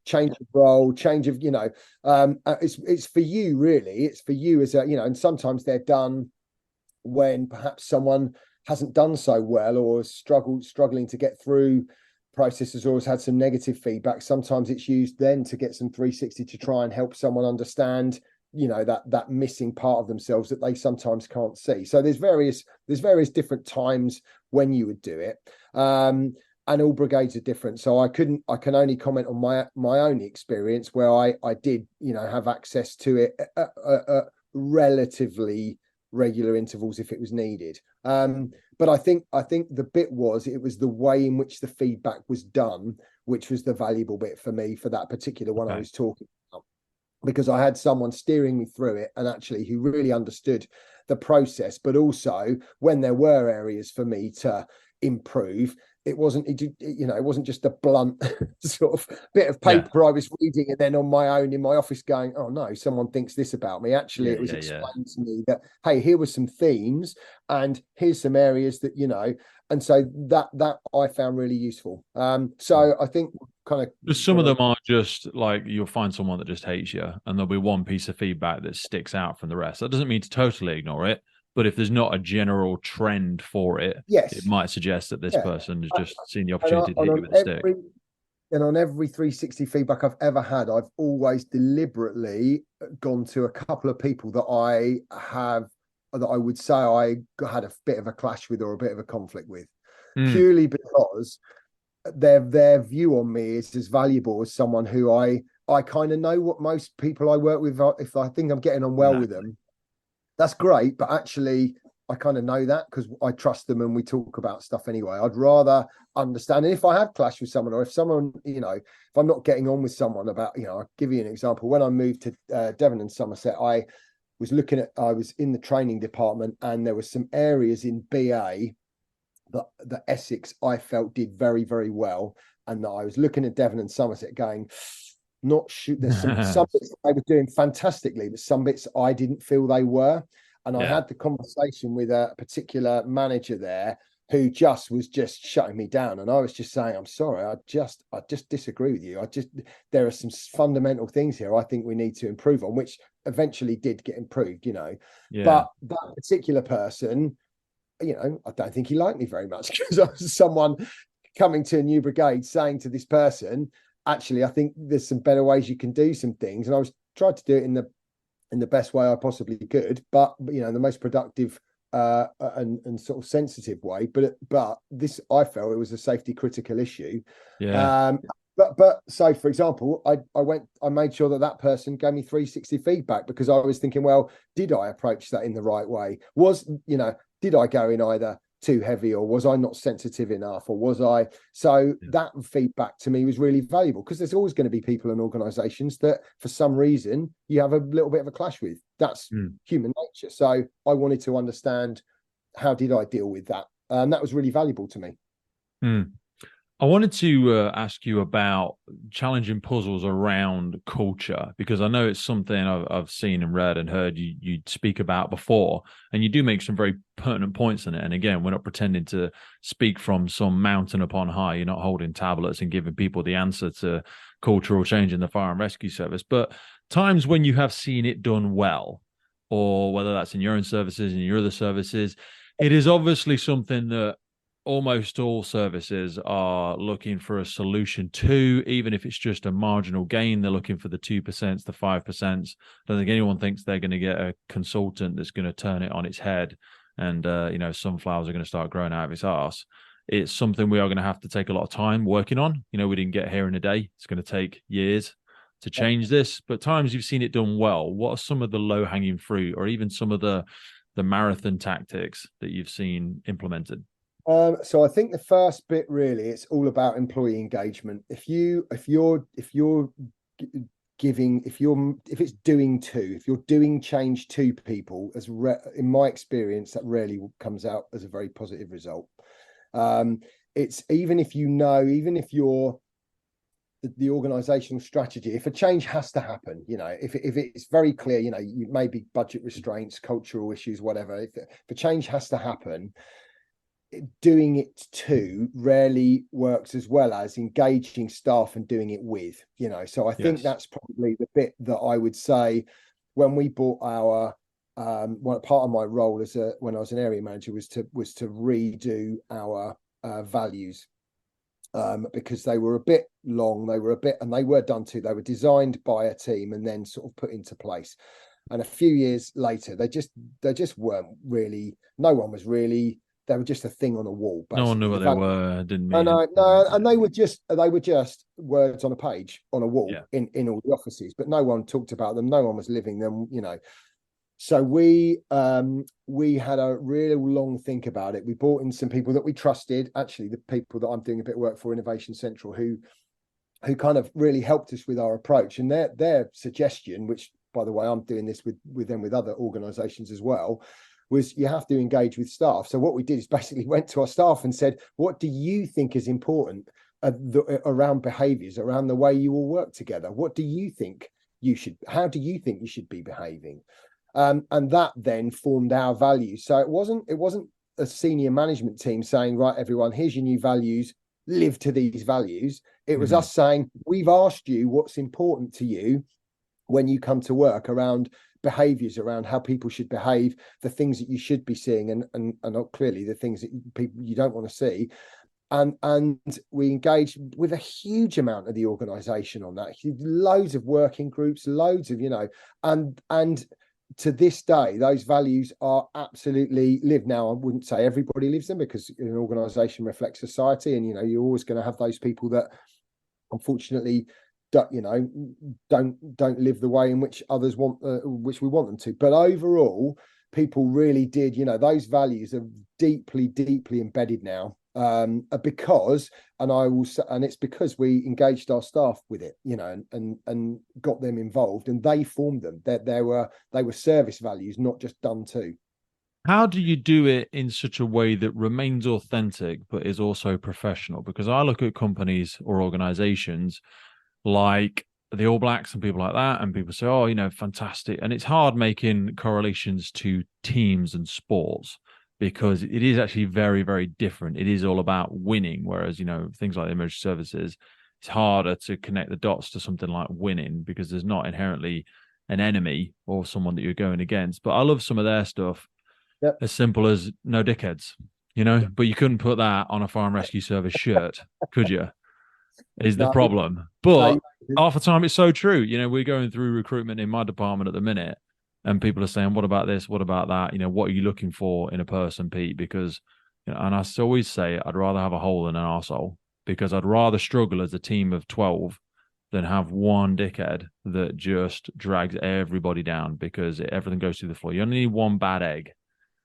change of role, change of, it's for you, really. It's for you as a, and sometimes they're done when perhaps someone hasn't done so well, or struggling to get through processes, or has had some negative feedback. Sometimes it's used then to get some 360 to try and help someone understand, that missing part of themselves that they sometimes can't see. So there's various different times when you would do it. And all brigades are different. So I can only comment on my own experience, where I did, have access to it at relatively regular intervals if it was needed. But I think the bit was, it was the way in which the feedback was done, which was the valuable bit for me for that particular one I was talking about, because I had someone steering me through it, and actually who really understood the process, but also when there were areas for me to improve, it wasn't just a blunt sort of bit of paper I was reading and then on my own in my office going, oh no, someone thinks this about me. Actually, it was explained to me that, hey, here were some themes and here's some areas that, and so that I found really useful. So I think some of them are just like, you'll find someone that just hates you, and there'll be one piece of feedback that sticks out from the rest. That doesn't mean to totally ignore it, but if there's not a general trend for it, it might suggest that this person has just seen the opportunity to hit you with a stick. And on every 360 feedback I've ever had, I've always deliberately gone to a couple of people that I would say I had a bit of a clash with, or a bit of a conflict with, purely because their view on me is as valuable as someone who I kind of know what most people I work with, if I think I'm getting on well with them, that's great. But actually, I kind of know that because I trust them and we talk about stuff anyway. I'd rather understand. And if I have clashed with someone, or if someone, if I'm not getting on with someone about, I'll give you an example. When I moved to Devon and Somerset, I I was in the training department, and there were some areas in BA that Essex I felt did very, very well, and that I was looking at Devon and Somerset going, not sure. There's some bits they were doing fantastically, but some bits I didn't feel they were. And I had the conversation with a particular manager there who was just shutting me down, and I was just saying, I'm sorry, I just disagree with you. There are some fundamental things here I think we need to improve on, which eventually did get improved, but that particular person, I don't think he liked me very much, because I was someone coming to a new brigade saying to this person, actually, I think there's some better ways you can do some things. And I was trying to do it in the best way I possibly could, but the most productive and sort of sensitive way. But this, I felt it was a safety critical issue. But so, for example, I made sure that person gave me 360 feedback, because I was thinking, well, did I approach that in the right way? Did I go in either too heavy, or was I not sensitive enough, or was I? So that feedback to me was really valuable, because there's always going to be people and organisations that for some reason you have a little bit of a clash with. That's human nature. So I wanted to understand, how did I deal with that? And that was really valuable to me. I wanted to ask you about challenging puzzles around culture, because I know it's something I've seen and read and heard you speak about before, and you do make some very pertinent points in it. And again, we're not pretending to speak from some mountain upon high. You're not holding tablets and giving people the answer to cultural change in the fire and rescue service. But times when you have seen it done well, or whether that's in your own services and your other services, it is obviously something that almost all services are looking for a solution to, even if it's just a marginal gain. They're looking for the 2%, the 5%. I don't think anyone thinks they're going to get a consultant that's going to turn it on its head and, sunflowers are going to start growing out of its arse. It's something we are going to have to take a lot of time working on. We didn't get here in a day. It's going to take years to change this, but times you've seen it done well. What are some of the low-hanging fruit, or even some of the marathon tactics that you've seen implemented? So I think the first bit, really, it's all about employee engagement. If you're doing change to people, in my experience, that rarely comes out as a very positive result. It's even if you're the organisational strategy, if a change has to happen, if it's very clear, you maybe budget restraints, cultural issues, whatever, if a change has to happen, doing it to rarely works as well as engaging staff and doing it with, so I think that's probably the bit that I would say. When we bought our part of my role when I was an area manager was to redo our values, because they were a bit long, and they were done too. They were designed by a team and then sort of put into place. And a few years later, they just weren't really. No one was really. They were just a thing on a wall. Basically. No one knew what they were. Didn't mean. No, and they were just words on a page on a wall in all the offices, but no one talked about them. No one was living them. So we had a real long think about it. We brought in some people that we trusted. Actually, the people that I'm doing a bit of work for, Innovation Central, who kind of really helped us with our approach, and their suggestion, which by the way, I'm doing this with them with other organisations as well, was you have to engage with staff. So what we did is basically went to our staff and said, what do you think is important around behaviours, around the way you all work together? What do you think how do you think you should be behaving? And that then formed our values. So it wasn't a senior management team saying, right, everyone, here's your new values, live to these values. It was us saying, we've asked you what's important to you when you come to work around behaviors, around how people should behave, the things that you should be seeing, and clearly the things that you don't want to see. And we engaged with a huge amount of the organisation on that. Loads of working groups, loads of, and to this day, those values are absolutely lived. Now, I wouldn't say everybody lives them, because an organisation reflects society, and you're always going to have those people that unfortunately don't live the way in which others want, which we want them to. But overall, people really did, those values are deeply embedded now because, and I will say, and it's because we engaged our staff with it, and got them involved, and they formed them. That they were service values, not just done to. How do you do it in such a way that remains authentic but is also professional? Because I look at companies or organizations like the All Blacks and people like that, and people say, oh, fantastic. And it's hard making correlations to teams and sports because it is actually very, very different. It is all about winning, whereas, things like the emergency services, it's harder to connect the dots to something like winning because there's not inherently an enemy or someone that you're going against. But I love some of their stuff. Yep. As simple as no dickheads, but you couldn't put that on a fire and rescue service shirt, could you? Is the problem. But half the time it's so true. We're going through recruitment in my department at the minute, and people are saying, what about this? What about that? What are you looking for in a person, Pete? Because, and I always say, I'd rather have a hole than an arsehole, because I'd rather struggle as a team of 12 than have one dickhead that just drags everybody down because everything goes through the floor. You only need one bad egg.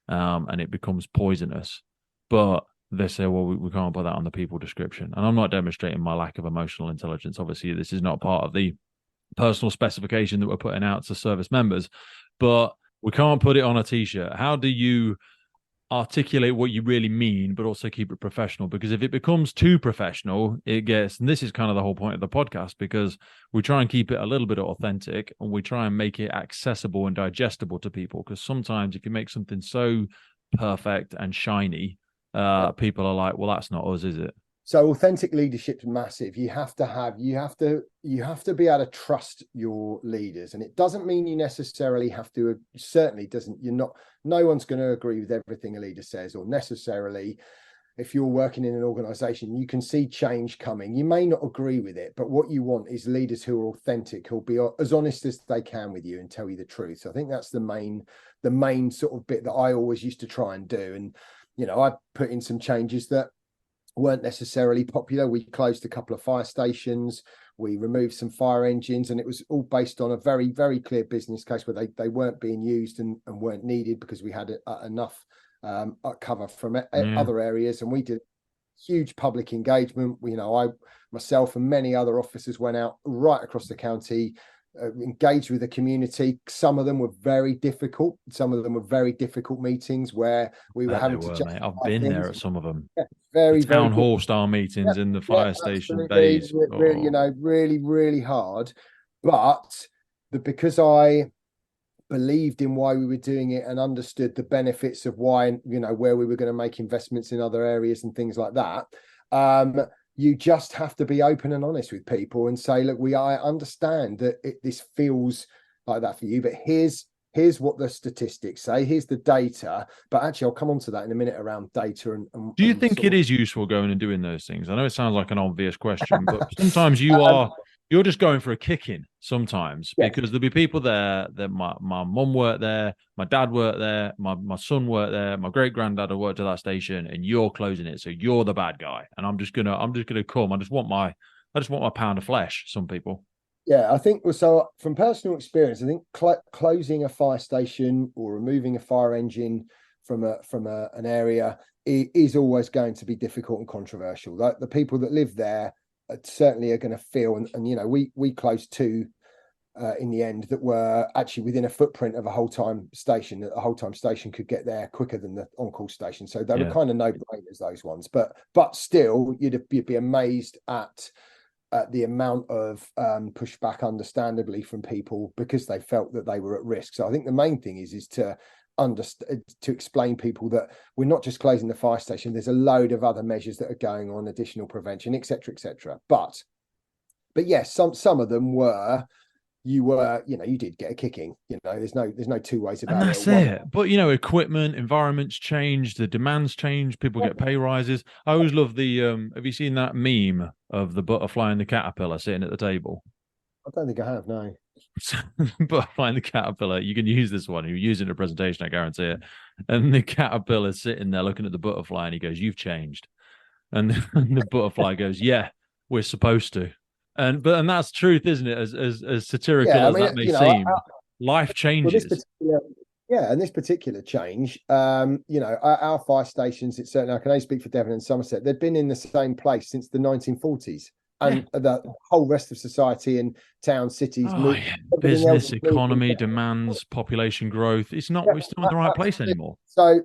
And it becomes poisonous. But they say, well, we can't put that on the people description. And I'm not demonstrating my lack of emotional intelligence. Obviously, this is not part of the personal specification that we're putting out to service members, but we can't put it on a T-shirt. How do you articulate what you really mean, but also keep it professional? Because if it becomes too professional, it gets, and this is kind of the whole point of the podcast, because we try and keep it a little bit authentic and we try and make it accessible and digestible to people. Because sometimes if you make something so perfect and shiny, people are like, well, that's not us, is it? So authentic leadership's massive. You have to be able to trust your leaders. And it doesn't mean you necessarily have to, certainly doesn't, no one's going to agree with everything a leader says, or necessarily if you're working in an organization, you can see change coming. You may not agree with it, but what you want is leaders who are authentic, who'll be as honest as they can with you and tell you the truth. So I think that's the main sort of bit that I always used to try and do. And, I put in some changes that weren't necessarily popular. We closed a couple of fire stations, we removed some fire engines, and it was all based on a very, very clear business case where they weren't being used and weren't needed because we had enough cover from other areas. And we did huge public engagement. Myself and many other officers went out right across the county, engaged with the community. Some of them were very difficult. Some of them were very difficult meetings where we were having to mate. I've been there at some of them. Yeah, very town very hall style meetings in the fire station days. Really, really hard. But because I believed in why we were doing it and understood the benefits of why, where we were going to make investments in other areas and things like that. You just have to be open and honest with people and say, look, I understand that this feels like that for you, but here's what the statistics say. Here's the data. But actually, I'll come on to that in a minute around data. And do you think it is useful going and doing those things? I know it sounds like an obvious question, but sometimes you're just going for a kicking sometimes, because there'll be people there that my mum worked there, my dad worked there, my son worked there, my great granddad had worked at that station, and you're closing it, so you're the bad guy, and I'm just gonna come. I just want my pound of flesh. Some people. Yeah, I think so. From personal experience, I think closing a fire station or removing a fire engine from an area is always going to be difficult and controversial. Like the people that live there certainly are going to feel, and we closed two in the end that were actually within a footprint of a whole-time station, that a whole-time station could get there quicker than the on-call station. So they were kind of no-brainers, those ones. But still, you'd be amazed at the amount of pushback, understandably, from people because they felt that they were at risk. So I think the main thing is to explain people that we're not just closing the fire station. There's a load of other measures that are going on, additional prevention, etc., etc. But yes, some of them you did get a kicking. There's no two ways about it. And that's it. But equipment, environments change, the demands change, people get pay rises. I always love the have you seen that meme of the butterfly and the caterpillar sitting at the table? I don't think I have, no. Butterfly and the caterpillar, you can use this one. You use it in a presentation, I guarantee it. And the caterpillar's sitting there looking at the butterfly and he goes, "You've changed." And the butterfly goes, "Yeah, we're supposed to." And that's truth, isn't it? As satirical as that may seem, life changes. Yeah, and this particular change, our fire stations, it's certain I can only speak for Devon and Somerset, they've been in the same place since the 1940s. Yeah. And the whole rest of society and town cities Oh, moved. yeah. Everything else Business, is moving. economy, demands, population growth. We're still in the right place Absolutely. anymore. So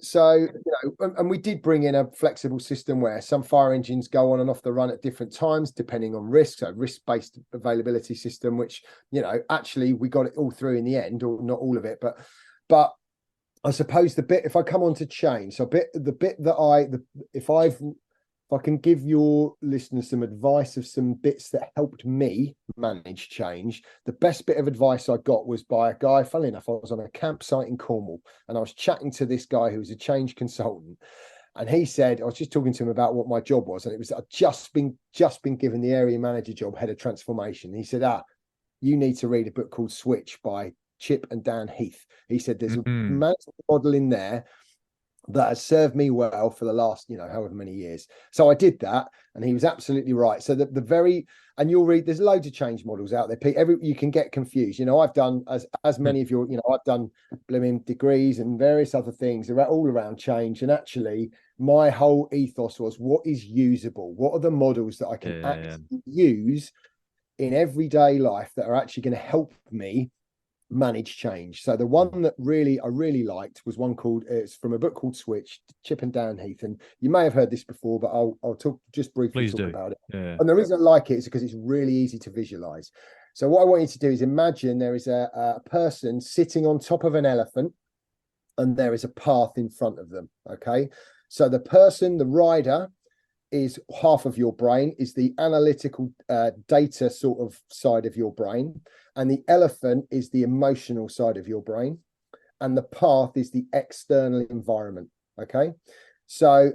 and we did bring in a flexible system where some fire engines go on and off the run at different times, depending on risk. So risk-based availability system, which, actually we got it all through in the end, or not all of it, but I suppose if I come on to change, so if I can give your listeners some advice of some bits that helped me manage change, the best bit of advice I got was by a guy. Funnily enough, I was on a campsite in Cornwall and I was chatting to this guy who was a change consultant. And he said, I was just talking to him about what my job was. And it was, I'd just been given the area manager job, head of transformation. He said, you need to read a book called Switch by Chip and Dan Heath. He said, there's a management model in there that has served me well for the last, however many years. So I did that, and he was absolutely right. So and you'll read, there's loads of change models out there. You can get confused. I've done as many of your, I've done blooming degrees and various other things all around change. And actually, my whole ethos was, what is usable? What are the models that I can actually use in everyday life that are actually going to help me manage change? So the one that I really liked was one it's from a book called Switch, Chip and Dan Heath. And you may have heard this before, but I'll just briefly talk about it. Yeah. And the reason I like it is because it's really easy to visualize. So what I want you to do is imagine there is a person sitting on top of an elephant and there is a path in front of them. Okay. So the rider, is half of your brain, is the analytical data sort of side of your brain. And the elephant is the emotional side of your brain. And the path is the external environment. Okay. So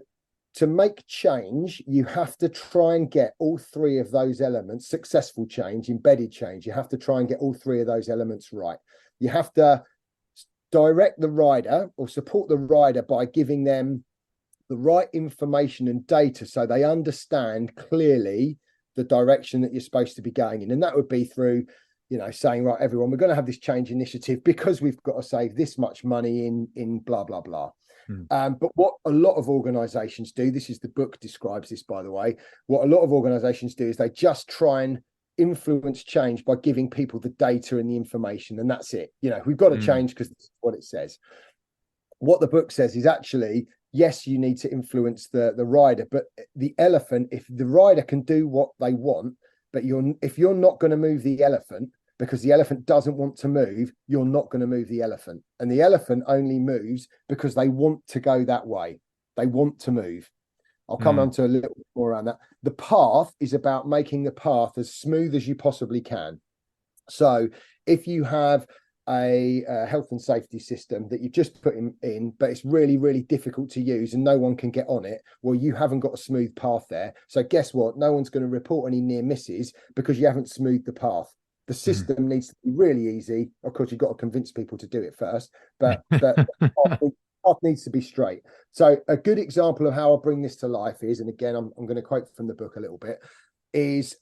to make change, you have to try and get all three of those elements, successful change, embedded change. You have to try and get all three of those elements right. You have to direct the rider or support the rider by giving them the right information and data so they understand clearly the direction that you're supposed to be going in. And that would be through, saying, right, everyone, we're going to have this change initiative because we've got to save this much money in blah, blah, blah. But what a lot of organizations do, the book describes this, by the way, what a lot of organizations do is they just try and influence change by giving people the data and the information. And that's it. We've got to change because this is what it says. What the book says is actually, yes, you need to influence the rider, but the elephant, if the rider can do what they want, but if you're not going to move the elephant because the elephant doesn't want to move, you're not going to move the elephant. And the elephant only moves because they want to go that way. They want to move. I'll come on to a little bit more around that. The path is about making the path as smooth as you possibly can. So if you have a health and safety system that you've just put in, but it's really, really difficult to use and no one can get on it, well, you haven't got a smooth path there. So guess what? No one's going to report any near misses because you haven't smoothed the path. The system needs to be really easy. Of course, you've got to convince people to do it first, but the path needs to be straight. So a good example of how I bring this to life is, and again, I'm going to quote from the book a little bit, is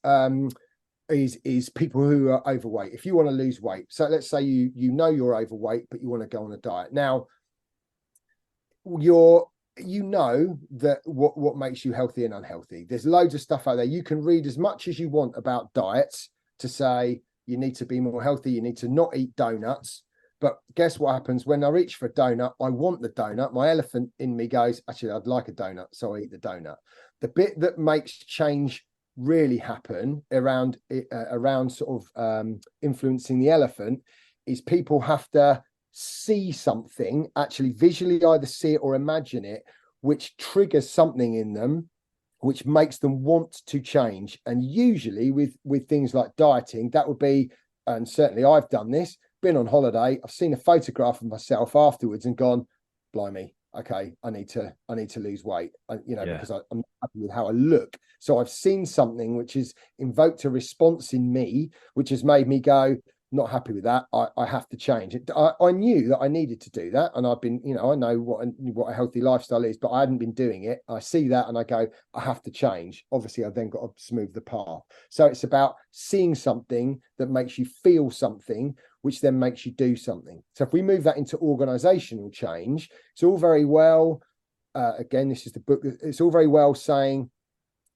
people who are overweight. If you want to lose weight, so let's say you're overweight, but you want to go on a diet. Now, that what makes you healthy and unhealthy. There's loads of stuff out there. You can read as much as you want about diets to say you need to be more healthy, you need to not eat donuts. But guess what happens when I reach for a donut? I want the donut. My elephant in me goes, actually, I'd like a donut, so I eat the donut. The bit that makes change really happen around sort of influencing the elephant is people have to see something, actually visually either see it or imagine it, which triggers something in them which makes them want to change. And usually with things like dieting, that would be, and certainly I've done this, been on holiday, I've seen a photograph of myself afterwards and gone, blimey, okay, I need to lose weight, because I'm not happy with how I look. So I've seen something which has invoked a response in me, which has made me go, not happy with that. I have to change. I knew that I needed to do that, and I've been, I know what a healthy lifestyle is, but I hadn't been doing it. I see that, and I go, I have to change. Obviously, I've then got to smooth the path. So it's about seeing something that makes you feel something, which then makes you do something. So if we move that into organisational change, it's all very well. Again, this is the book. It's all very well saying,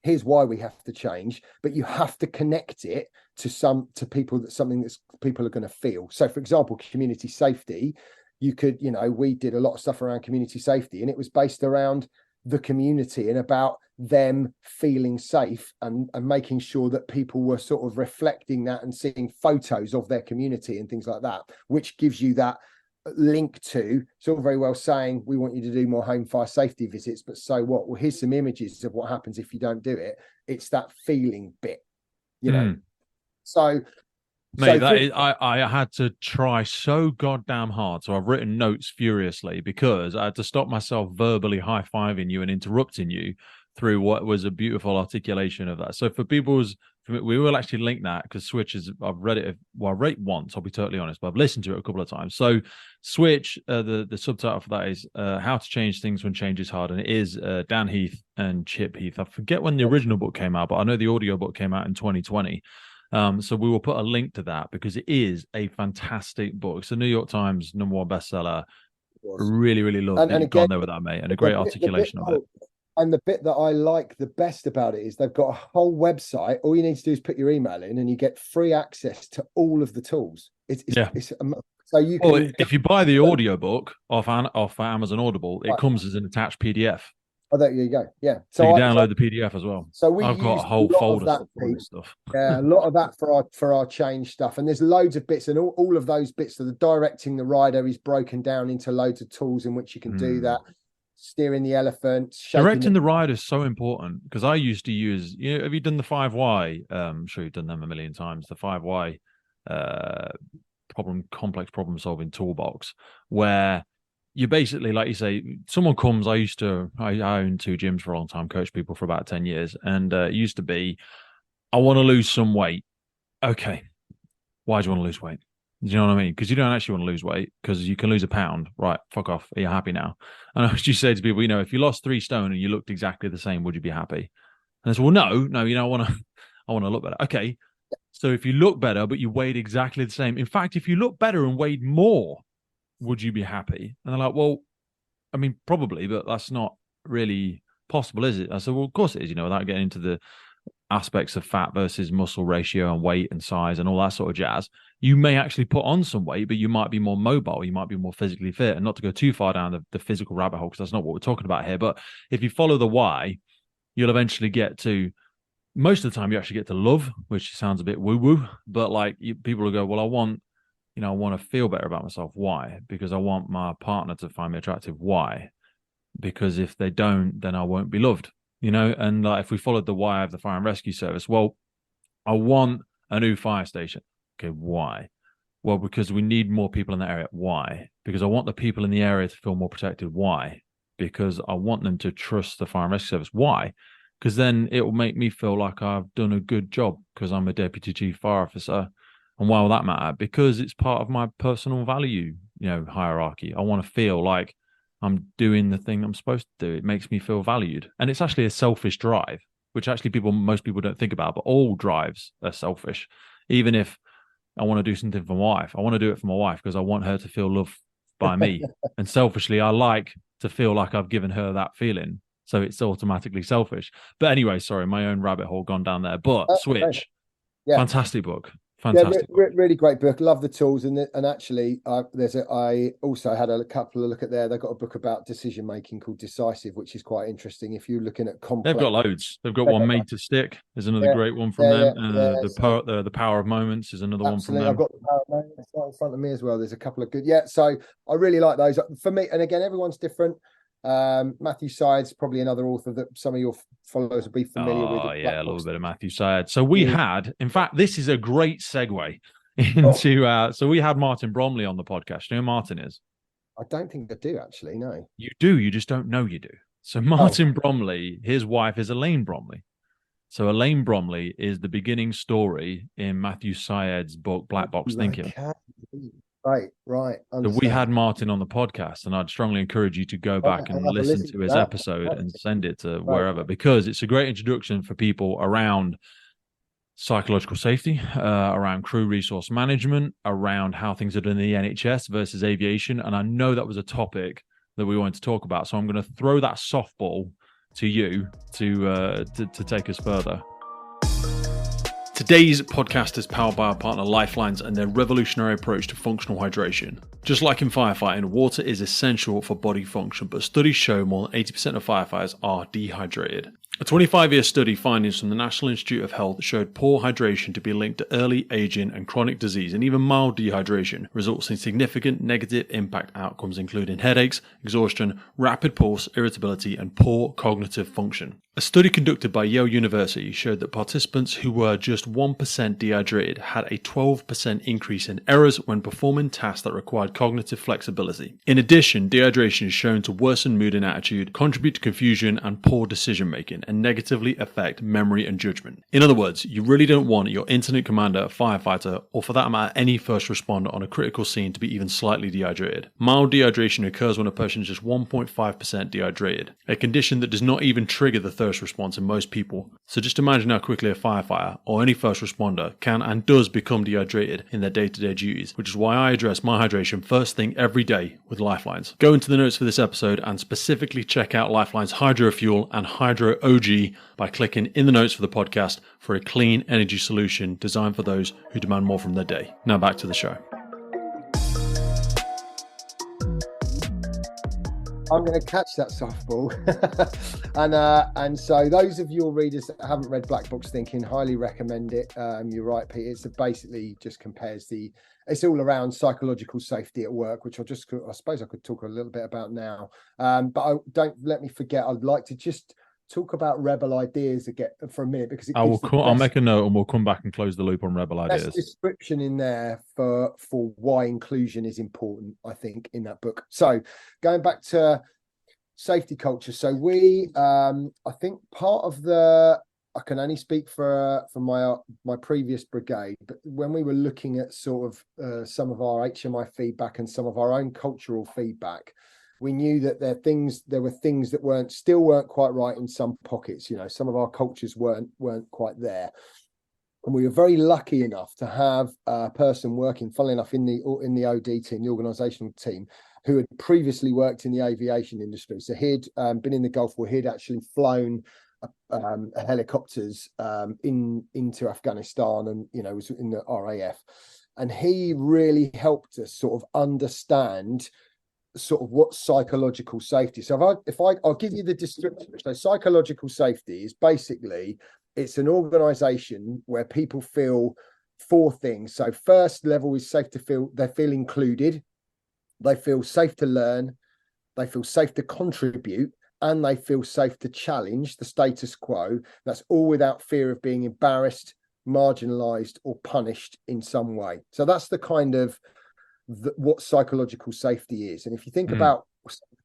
here's why we have to change, but you have to connect it to people, that something that's people are going to feel. So for example, community safety, you could, we did a lot of stuff around community safety, and it was based around the community and about them feeling safe, and making sure that people were sort of reflecting that and seeing photos of their community and things like that, which gives you that link to. It's all very well saying we want you to do more home fire safety visits, but so what? Well, here's some images of what happens if you don't do it. It's that feeling bit, So mate, I had to try so goddamn hard. So I've written notes furiously because I had to stop myself verbally high-fiving you and interrupting you through what was a beautiful articulation of that. So for people's, we will actually link that, because Switch is, I've read it, well, I read it once, I'll be totally honest, but I've listened to it a couple of times. So Switch, the subtitle for that is How to Change Things When Change is Hard. And it is Dan Heath and Chip Heath. I forget when the original book came out, but I know the audio book came out in 2020. So we will put a link to that, because it is a fantastic book. It's the New York Times #1 bestseller. Really, really love it. You've gone there with that, mate, and a great articulation of it. And the bit that I like the best about it is they've got a whole website. All you need to do is put your email in, and you get free access to all of the tools. So you can, or if you buy the audiobook off Amazon Audible, it comes as an attached PDF. Oh, there you go. Yeah. So you download the PDF as well. So I've got a whole folder of that stuff. Yeah, a lot of that for our change stuff. And there's loads of bits, and all of those bits. So the directing the rider is broken down into loads of tools in which you can do that. Steering the elephant. Directing the rider is so important, because I used to use, have you done the 5Y? I'm sure you've done them a million times. The 5Y complex problem solving toolbox, where you basically, like you say, someone comes, I owned 2 gyms for a long time, coached people for about 10 years. And it used to be, I want to lose some weight. Okay. Why do you want to lose weight? Do you know what I mean? Because you don't actually want to lose weight, because you can lose a pound. Right. Fuck off. Are you happy now? And I used to say to people, if you lost 3 stone and you looked exactly the same, would you be happy? And I said, well, no, I want to look better. Okay. So if you look better, but you weighed exactly the same. In fact, if you look better and weighed more, would you be happy? And they're like, well, I mean, probably, but that's not really possible, is it? I said, well, of course it is, without getting into the aspects of fat versus muscle ratio and weight and size and all that sort of jazz. You may actually put on some weight, but you might be more mobile. You might be more physically fit. And not to go too far down the physical rabbit hole, because that's not what we're talking about here. But if you follow the why, you'll eventually get to, most of the time you actually get to love, which sounds a bit woo-woo, but people will go, well, I want to feel better about myself. Why? Because I want my partner to find me attractive. Why? Because if they don't, then I won't be loved. And if we followed the why of the fire and rescue service, well, I want a new fire station. Okay, why? Well, because we need more people in that area. Why? Because I want the people in the area to feel more protected. Why? Because I want them to trust the fire and rescue service. Why? Because then it will make me feel like I've done a good job, because I'm a deputy chief fire officer. And why will that matter? Because it's part of my personal value, hierarchy. I want to feel like I'm doing the thing I'm supposed to do. It makes me feel valued. And it's actually a selfish drive, which actually most people don't think about, but all drives are selfish. Even if I want to do something for my wife, I want to do it for my wife because I want her to feel loved by me. And selfishly, I like to feel like I've given her that feeling. So it's automatically selfish. But anyway, sorry, my own rabbit hole gone down there. But Switch, fantastic book. Fantastic. Yeah, really great book. Love the tools, and actually, I also had a couple of look at there. They've got a book about decision making called Decisive, which is quite interesting. If you're looking at complex, they've got loads. They've got one Made to Stick. There's another great one from them. The Power of Moments is another one from them. I've got the Power of Moments right in front of me as well. There's a couple of good. Yeah, so I really like those. For me, and again, everyone's different. Matthew Syed's probably another author that some of your followers will be familiar with. Oh yeah, a little bit of Matthew Syed. So we had, in fact, this is a great segue into so we had Martin Bromley on the podcast. You know who Martin is? I don't think I do actually, no. You do, you just don't know you do. So Martin Bromley, his wife is Elaine Bromley. So Elaine Bromley is the beginning story in Matthew Syed's book, Black Box Thinking. Right. So we had Martin on the podcast, and I'd strongly encourage you to go back and listen to his episode and send it to wherever, because it's a great introduction for people around psychological safety, around crew resource management, around how things are done in the NHS versus aviation. And I know that was a topic that we wanted to talk about. So I'm going to throw that softball to you to take us further. Today's podcast is powered by our partner Lifelines and their revolutionary approach to functional hydration. Just like in firefighting, water is essential for body function, but studies show more than 80% of firefighters are dehydrated. A 25-year study findings from the National Institute of Health showed poor hydration to be linked to early aging and chronic disease, and even mild dehydration results in significant negative impact outcomes, including headaches, exhaustion, rapid pulse, irritability, and poor cognitive function. A study conducted by Yale University showed that participants who were just 1% dehydrated had a 12% increase in errors when performing tasks that required cognitive flexibility. In addition, dehydration is shown to worsen mood and attitude, contribute to confusion and poor decision making, and negatively affect memory and judgment. In other words, you really don't want your incident commander, firefighter, or for that matter any first responder on a critical scene to be even slightly dehydrated. Mild dehydration occurs when a person is just 1.5% dehydrated, a condition that does not even trigger the thirst response in most people. So just imagine how quickly a firefighter or any first responder can and does become dehydrated in their day-to-day duties, which is why I address my hydration first thing every day with Lifelines. Go into the notes for this episode and specifically check out Lifelines Hydro Fuel and Hydro OG by clicking in the notes for the podcast for a clean energy solution designed for those who demand more from their day. Now back to the show. I'm going to catch that softball. and so those of your readers that haven't read Black Box Thinking, highly recommend it. You're right, Pete. It's basically just compares it's all around psychological safety at work, which I suppose I could talk a little bit about now. But don't let me forget, I'd like to just talk about rebel ideas again for a minute, because I'll make a note and we'll come back and close the loop on rebel ideas. There's description in there for why inclusion is important, I think, in that book. So going back to safety culture, so we I think part of I can only speak for my previous brigade, but when we were looking at sort of some of our HMI feedback and some of our own cultural feedback, we knew that there were things that still weren't quite right in some pockets. Some of our cultures weren't quite there. And we were very lucky enough to have a person working, funnily enough, in the OD team, the organisational team, who had previously worked in the aviation industry. So he'd been in the Gulf War. He'd actually flown helicopters into Afghanistan, and was in the RAF. And he really helped us sort of understand sort of what psychological safety. So I'll give you the description. So psychological safety is basically, it's an organization where people feel four things. So first level is safe to they feel included, they feel safe to learn, they feel safe to contribute, and they feel safe to challenge the status quo. That's all without fear of being embarrassed, marginalized, or punished in some way. So that's the kind of what psychological safety is. And if you think about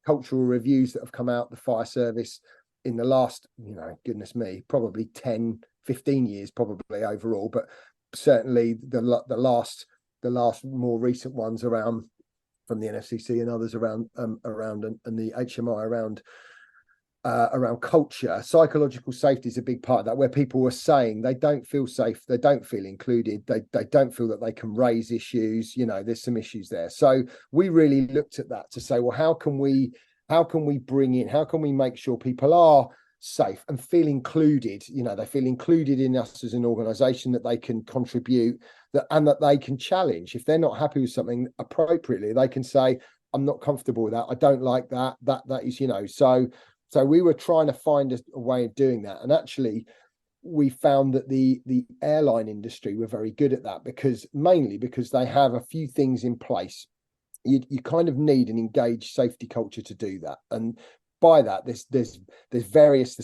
cultural reviews that have come out the fire service in the last, goodness me, probably 10, 15 years, probably overall, but certainly the last more recent ones around from the NFCC and others around and the HMI around culture, psychological safety is a big part of that, where people are saying they don't feel safe, they don't feel included, they don't feel that they can raise issues. There's some issues there. So we really looked at that to say, well, how can we make sure people are safe and feel included? They feel included in us as an organization, that they can contribute, and that they can challenge. If they're not happy with something, appropriately they can say, I'm not comfortable with that, I don't like that is, so we were trying to find a way of doing that. And actually, we found that the airline industry were very good at that, mainly because they have a few things in place. You kind of need an engaged safety culture to do that. And by that, there's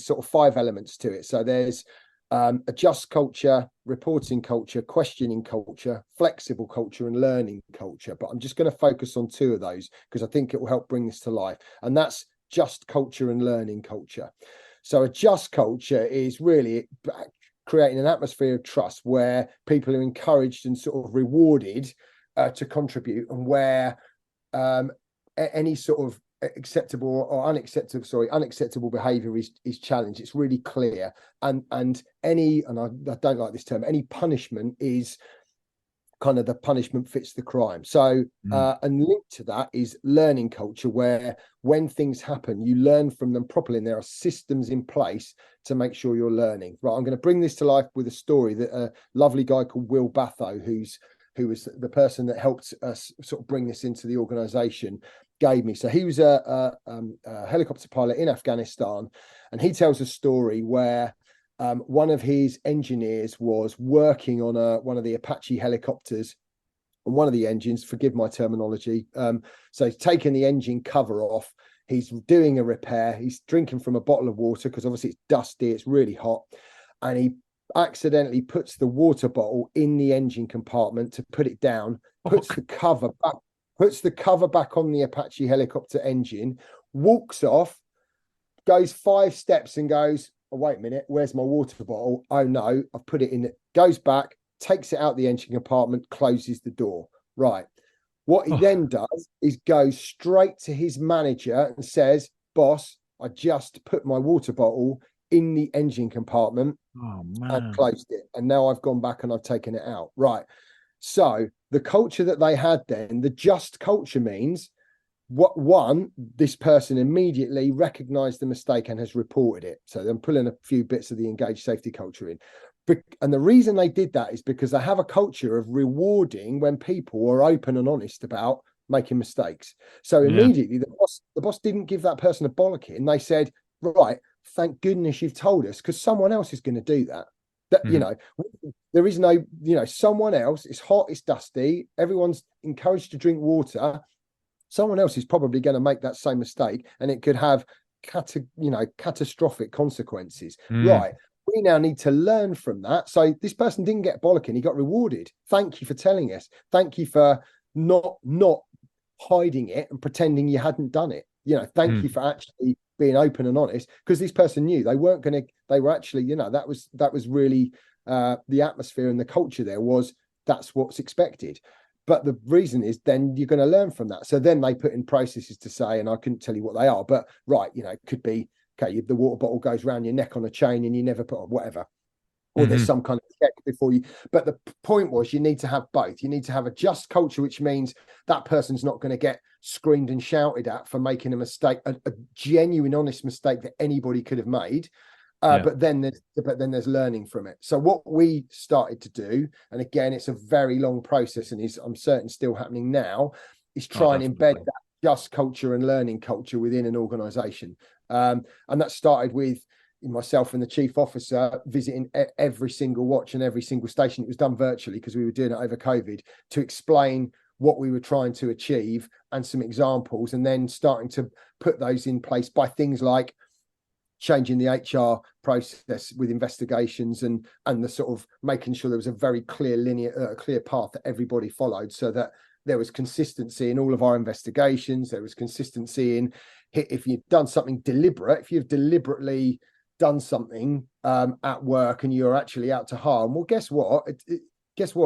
sort of 5 elements to it. So there's a just culture, reporting culture, questioning culture, flexible culture, and learning culture. But I'm just going to focus on 2 of those because I think it will help bring this to life. And that's just culture and learning culture. So a just culture is really creating an atmosphere of trust where people are encouraged and sort of rewarded to contribute, and where any sort of unacceptable behavior is challenged. It's really clear, and I don't like this term, any punishment is kind of the punishment fits the crime. So and linked to that is learning culture, where when things happen, you learn from them properly, and there are systems in place to make sure you're learning. Right, I'm going to bring this to life with a story that a lovely guy called Will Batho, who was the person that helped us sort of bring this into the organisation, gave me. So he was a helicopter pilot in Afghanistan, and he tells a story where one of his engineers was working on one of the Apache helicopters, on one of the engines, forgive my terminology. So he's taken the engine cover off. He's doing a repair. He's drinking from a bottle of water because obviously it's dusty, it's really hot. And he accidentally puts the water bottle in the engine compartment to put it down, puts the cover back on the Apache helicopter engine, walks off, goes 5 steps and goes, oh, wait a minute, where's my water bottle? Oh no, I've put it in it. Goes back, takes it out the engine compartment, closes the door. Right. What he then does is goes straight to his manager and says, boss, I just put my water bottle in the engine compartment and closed it. And now I've gone back and I've taken it out. Right. So the culture that they had then, the just culture means this person immediately recognized the mistake and has reported it. So I'm pulling a few bits of the engaged safety culture in. And the reason they did that is because they have a culture of rewarding when people are open and honest about making mistakes. So immediately the boss didn't give that person a bollocking. They said, right, thank goodness you've told us, because someone else is going to do that. You know, there is no, someone else. It's hot, it's dusty, everyone's encouraged to drink water. Someone else is probably going to make that same mistake, and it could have catastrophic consequences. Right, we now need to learn from that. So this person didn't get bollocking, he got rewarded. Thank you for telling us. Thank you for not hiding it and pretending you hadn't done it. Thank you for actually being open and honest, because this person knew they were actually, that was really the atmosphere and the culture there was, that's what's expected. But the reason is then you're going to learn from that. So then they put in processes to say, and I couldn't tell you what they are, but right, it could be, okay, the water bottle goes around your neck on a chain and you never put on whatever. Or there's some kind of check before you. But the point was, you need to have both. You need to have a just culture, which means that person's not going to get screamed and shouted at for making a mistake, a genuine, honest mistake that anybody could have made. But then there's learning from it. So what we started to do, and again, it's a very long process, and I'm certain still happening now, is try and embed that just culture and learning culture within an organisation. And that started with myself and the chief officer visiting every single watch and every single station. It was done virtually because we were doing it over COVID, to explain what we were trying to achieve and some examples, and then starting to put those in place by things like changing the HR process with investigations and the sort of making sure there was a very clear clear path that everybody followed, so that there was consistency in all of our investigations. There was consistency in if you've done something deliberate, if you've deliberately done something at work and you're actually out to harm, well, guess what?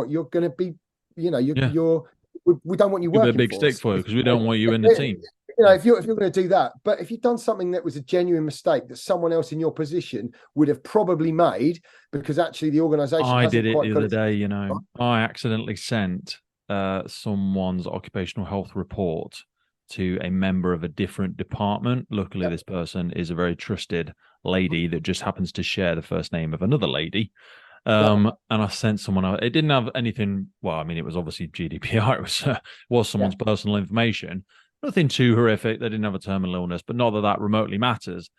You're going to be, we don't want you working. A big stick for you because we don't want you in the team. If you're going to do that, but if you've done something that was a genuine mistake that someone else in your position would have probably made, because actually the organisation. I did it the other day. I accidentally sent someone's occupational health report to a member of a different department. Luckily, this person is a very trusted lady that just happens to share the first name of another lady. And I sent someone out. It didn't have anything. Well, I mean, it was obviously GDPR. It was someone's personal information. Nothing too horrific. They didn't have a terminal illness, but not that remotely matters.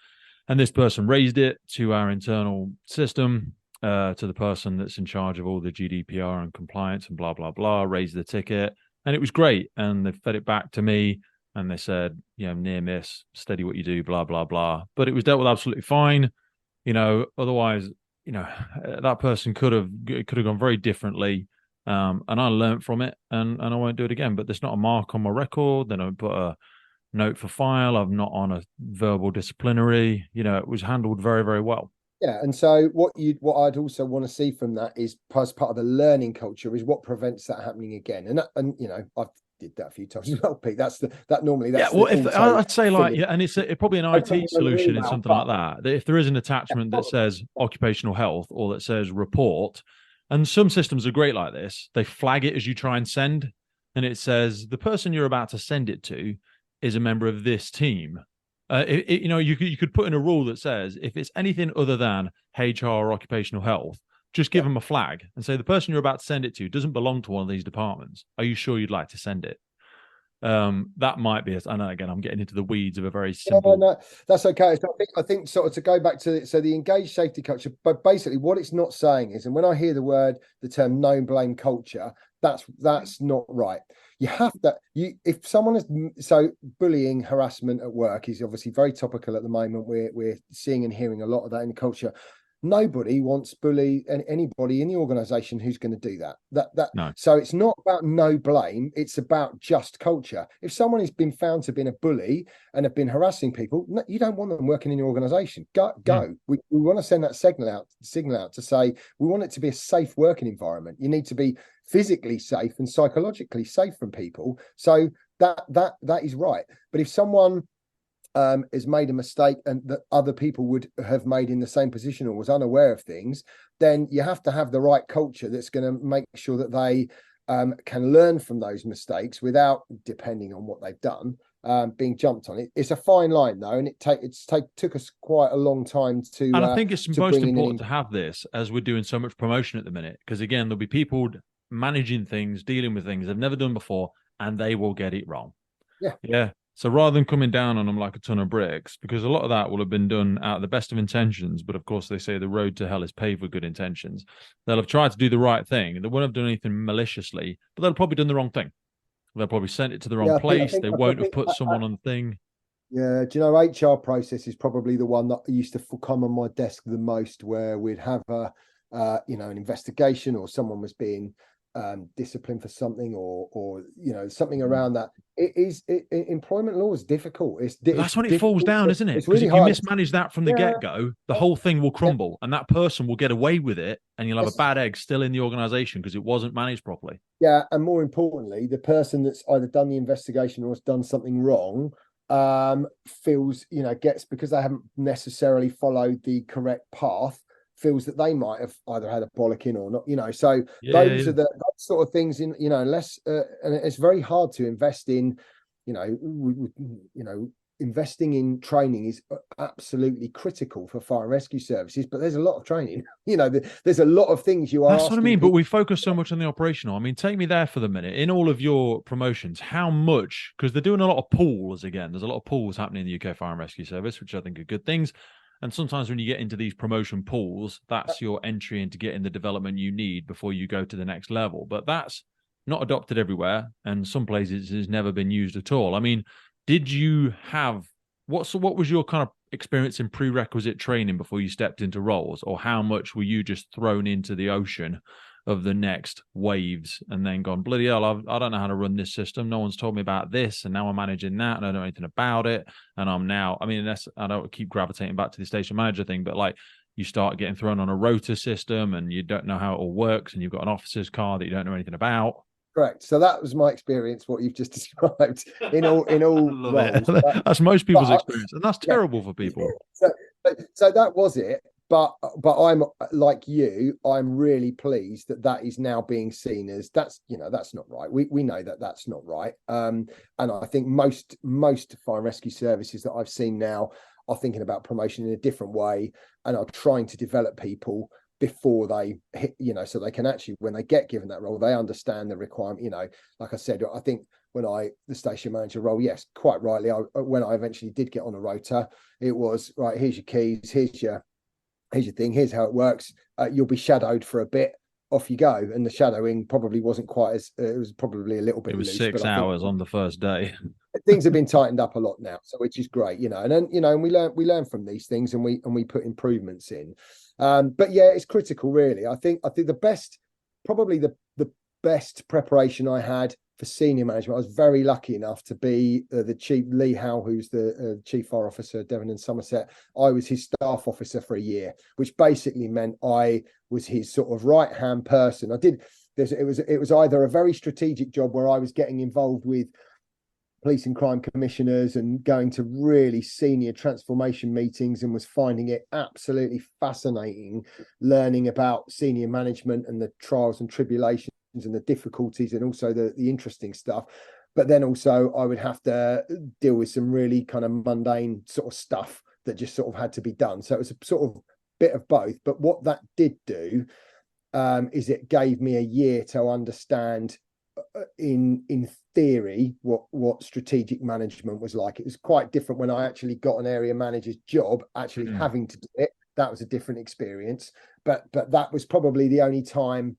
And this person raised it to our internal system, to the person that's in charge of all the GDPR and compliance and blah, blah, blah, raised the ticket. And it was great. And they fed it back to me. And they said, near miss, steady what you do, blah, blah, blah. But it was dealt with absolutely fine. Otherwise, that person could have gone very differently. And I learned from it, and I won't do it again. But there's not a mark on my record. Then I put a note for file. I'm not on a verbal disciplinary. It was handled very, very well. Yeah, and so what I'd also want to see from that is, as part of the learning culture, is what prevents that happening again. And I've did that a few times as well, Pete. That's normally Yeah, that's well, if I'd say like, thing. yeah, and it's probably an I put IT it on an solution in email, something but like that. If there is an attachment that says occupational health or that says report, and some systems are great like this, they flag it as you try and send, and it says the person you're about to send it to is a member of this team. You could put in a rule that says if it's anything other than HR or occupational health, just give them a flag and say the person you're about to send it to doesn't belong to one of these departments. Are you sure you'd like to send it? That might be. I know. Again, I'm getting into the weeds of a very simple. No, that's okay. So I think sort of to go back to the engaged safety culture, but basically what it's not saying is, and when I hear the term no blame culture, that's not right. You have that. If someone is, so bullying, harassment at work is obviously very topical at the moment. We're seeing and hearing a lot of that in the culture. Nobody wants bully anybody in the organization who's going to do that. No. So it's not about no blame. It's about just culture. If someone has been found to have been a bully and have been harassing people, you don't want them working in your organization. Go. We want to send that signal out to say we want it to be a safe working environment. You need to be physically safe and psychologically safe from people. So that is right. But if someone has made a mistake and that other people would have made in the same position or was unaware of things, then you have to have the right culture that's going to make sure that they can learn from those mistakes without, depending on what they've done, being jumped on. It's a fine line though, and took us quite a long time to. And I think it's most important to have this as we're doing so much promotion at the minute, because again, there'll be people managing things, dealing with things they've never done before, and they will get it wrong. Yeah. So rather than coming down on them like a ton of bricks, because a lot of that will have been done out of the best of intentions, but of course they say the road to hell is paved with good intentions. They'll have tried to do the right thing. They won't have done anything maliciously, but they'll have probably done the wrong thing. They'll probably sent it to the wrong place. They won't have put someone on the thing. Yeah, do you know, HR process is probably the one that used to come on my desk the most, where we'd have an investigation, or someone was being disciplined for something, or something around that. Employment law is difficult. That's when it falls down, isn't it? It's really if you mismanage that from the get-go, the whole thing will crumble, and that person will get away with it, and you'll have a bad egg still in the organization because it wasn't managed properly. Yeah, and more importantly, the person that's either done the investigation or has done something wrong feels, gets, because they haven't necessarily followed the correct path, feels that they might have either had a bollocking or not, so those are those sort of things in, unless and it's very hard to invest in, investing in training is absolutely critical for fire and rescue services, but there's a lot of training, there's a lot of things you are. That's what I mean, but we focus so much on the operational. I mean, take me there for the minute. In all of your promotions, how much, because they're doing a lot of pools again, there's a lot of pools happening in the UK Fire and Rescue Service, which I think are good things. And sometimes when you get into these promotion pools, that's your entry into getting the development you need before you go to the next level. But that's not adopted everywhere, and some places it's never been used at all. I mean, did you have what was your kind of experience in prerequisite training before you stepped into roles, or how much were you just thrown into the ocean of the next waves and then gone, bloody hell, I don't know how to run this system. No one's told me about this, and now I'm managing that, and I don't know anything about it. And I'm now, I don't keep gravitating back to the station manager thing, but like you start getting thrown on a rota system and you don't know how it all works, and you've got an officer's car that you don't know anything about. Correct. So that was my experience, what you've just described in all roles. That's most people's experience, and that's terrible for people. So that was it. But I'm like you. I'm really pleased that is now being seen as that's not right. We know that's not right. And I think most fire and rescue services that I've seen now are thinking about promotion in a different way, and are trying to develop people before they hit, so they can actually, when they get given that role, they understand the requirement. Like I said, I think the station manager role, yes, quite rightly, when I eventually did get on a rota, it was right. Here's your keys. Here's your thing. Here's how it works. You'll be shadowed for a bit. Off you go. And the shadowing probably wasn't quite as. It was probably a little bit. It was loose, 6 hours on the first day. Things have been tightened up a lot now, so which is great, And then and we learn from these things, and we put improvements in. But yeah, it's critical, really. I think the best, probably the best preparation I had for senior management, I was very lucky enough to be the chief, Lee Howe, who's the chief fire officer, Devon and Somerset. I was his staff officer for a year, which basically meant I was his sort of right-hand person. It was either a very strategic job where I was getting involved with police and crime commissioners and going to really senior transformation meetings, and was finding it absolutely fascinating learning about senior management and the trials and tribulations and the difficulties, and also the interesting stuff. But then also I would have to deal with some really kind of mundane sort of stuff that just sort of had to be done. So it was a sort of bit of both. But what that did do is it gave me a year to understand in theory what strategic management was like. It was quite different when I actually got an area manager's job, actually having to do it. That was a different experience. But that was probably the only time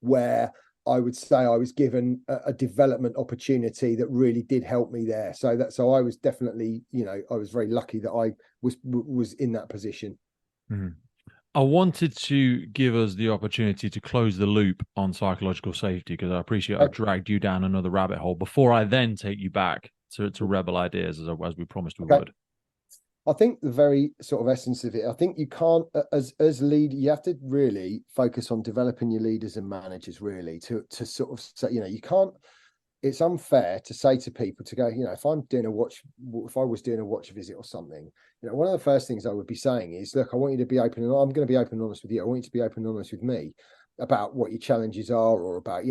where I would say I was given a development opportunity that really did help me there. So I was definitely, I was very lucky that I was in that position. Mm-hmm. I wanted to give us the opportunity to close the loop on psychological safety, because I appreciate I've dragged you down another rabbit hole before I then take you back to rebel ideas as we promised we would. I think the very sort of essence of it, I think you can't, as lead, you have to really focus on developing your leaders and managers really to sort of say, you can't, it's unfair to say to people to go, if I was doing a watch visit or something, one of the first things I would be saying is, look, I want you to be open, and I'm going to be open and honest with you. I want you to be open and honest with me about what your challenges are, or about,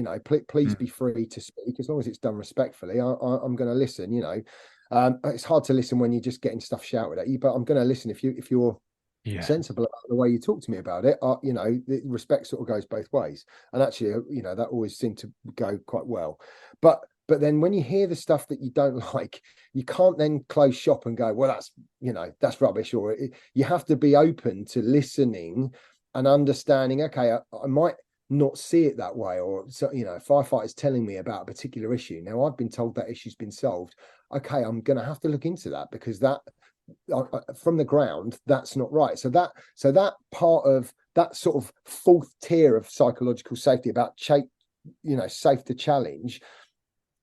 please be free to speak, as long as it's done respectfully. I'm going to listen, it's hard to listen when you're just getting stuff shouted at you, but I'm going to listen if you're sensible about the way you talk to me about it. The respect sort of goes both ways, and actually, that always seemed to go quite well. But then when you hear the stuff that you don't like, you can't then close shop and go, well, that's rubbish. Or you have to be open to listening and understanding. Okay, I might not see it that way, or firefighters telling me about a particular issue. Now I've been told that issue's been solved. Okay, I'm going to have to look into that, because that from the ground, that's not right. So that part of that sort of fourth tier of psychological safety about safe to challenge.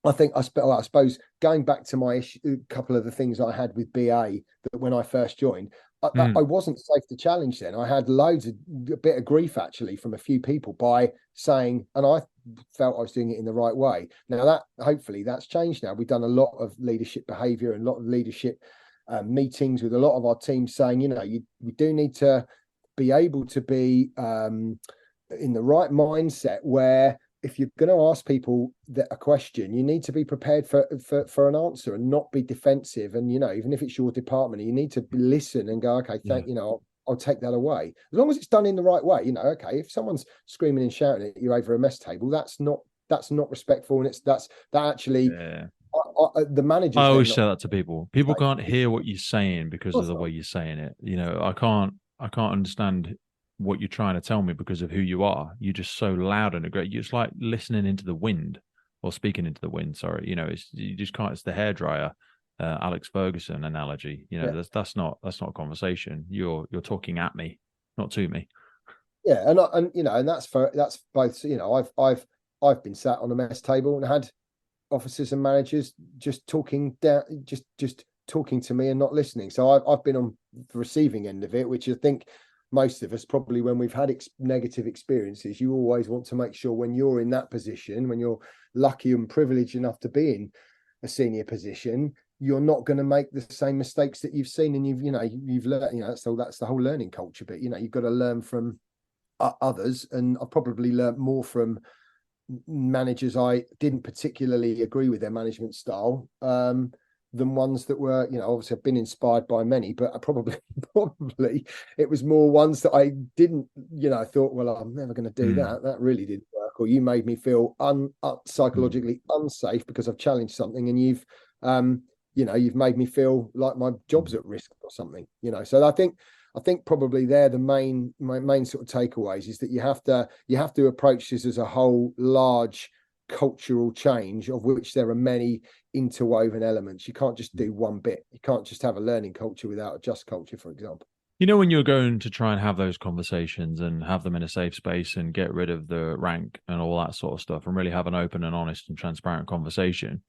I think I suppose going back to my couple of the things I had with BA, that when I first joined, I wasn't safe to challenge then. I had a bit of grief actually from a few people by saying, and I felt I was doing it in the right way. Now that hopefully that's changed now. We've done a lot of leadership behavior and a lot of leadership meetings with a lot of our teams saying, we do need to be able to be in the right mindset, where if you're going to ask people a question, you need to be prepared for an answer and not be defensive. And, even if it's your department, you need to listen and go, okay, I'll take that away. As long as it's done in the right way, okay, if someone's screaming and shouting at you over a mess table, that's not respectful. And the manager. I always say that to people. People can't hear what you're saying because of the way you're saying it. I can't understand what you're trying to tell me because of who you are. You're just so loud and aggressive. It's like listening into the wind, or speaking into the wind. Sorry, you just can't. It's the hairdryer, Alex Ferguson analogy. That's not a conversation. You're talking at me, not to me. Yeah, and that's both. I've been sat on a mess table and had officers and managers just talking down, just talking to me and not listening. So I've been on the receiving end of it, which I think most of us probably, when we've had negative experiences, you always want to make sure when you're in that position, when you're lucky and privileged enough to be in a senior position, you're not going to make the same mistakes that you've seen, and you've learned. That's the whole learning culture. But you've got to learn from others, and I've probably learned more from managers I didn't particularly agree with their management style than ones that were, obviously I've been inspired by many, but I probably it was more ones that I didn't, thought, well, I'm never going to do that. That really didn't work. Or you made me feel psychologically unsafe because I've challenged something, and you've made me feel like my job's at risk or something, So I think probably they're my main sort of takeaways, is that you have to approach this as a whole large cultural change, of which there are many interwoven elements. You can't just do one bit. You can't just have a learning culture without a just culture, for example. You know, when you're going to try and have those conversations and have them in a safe space and get rid of the rank and all that sort of stuff and really have an open and honest and transparent conversation,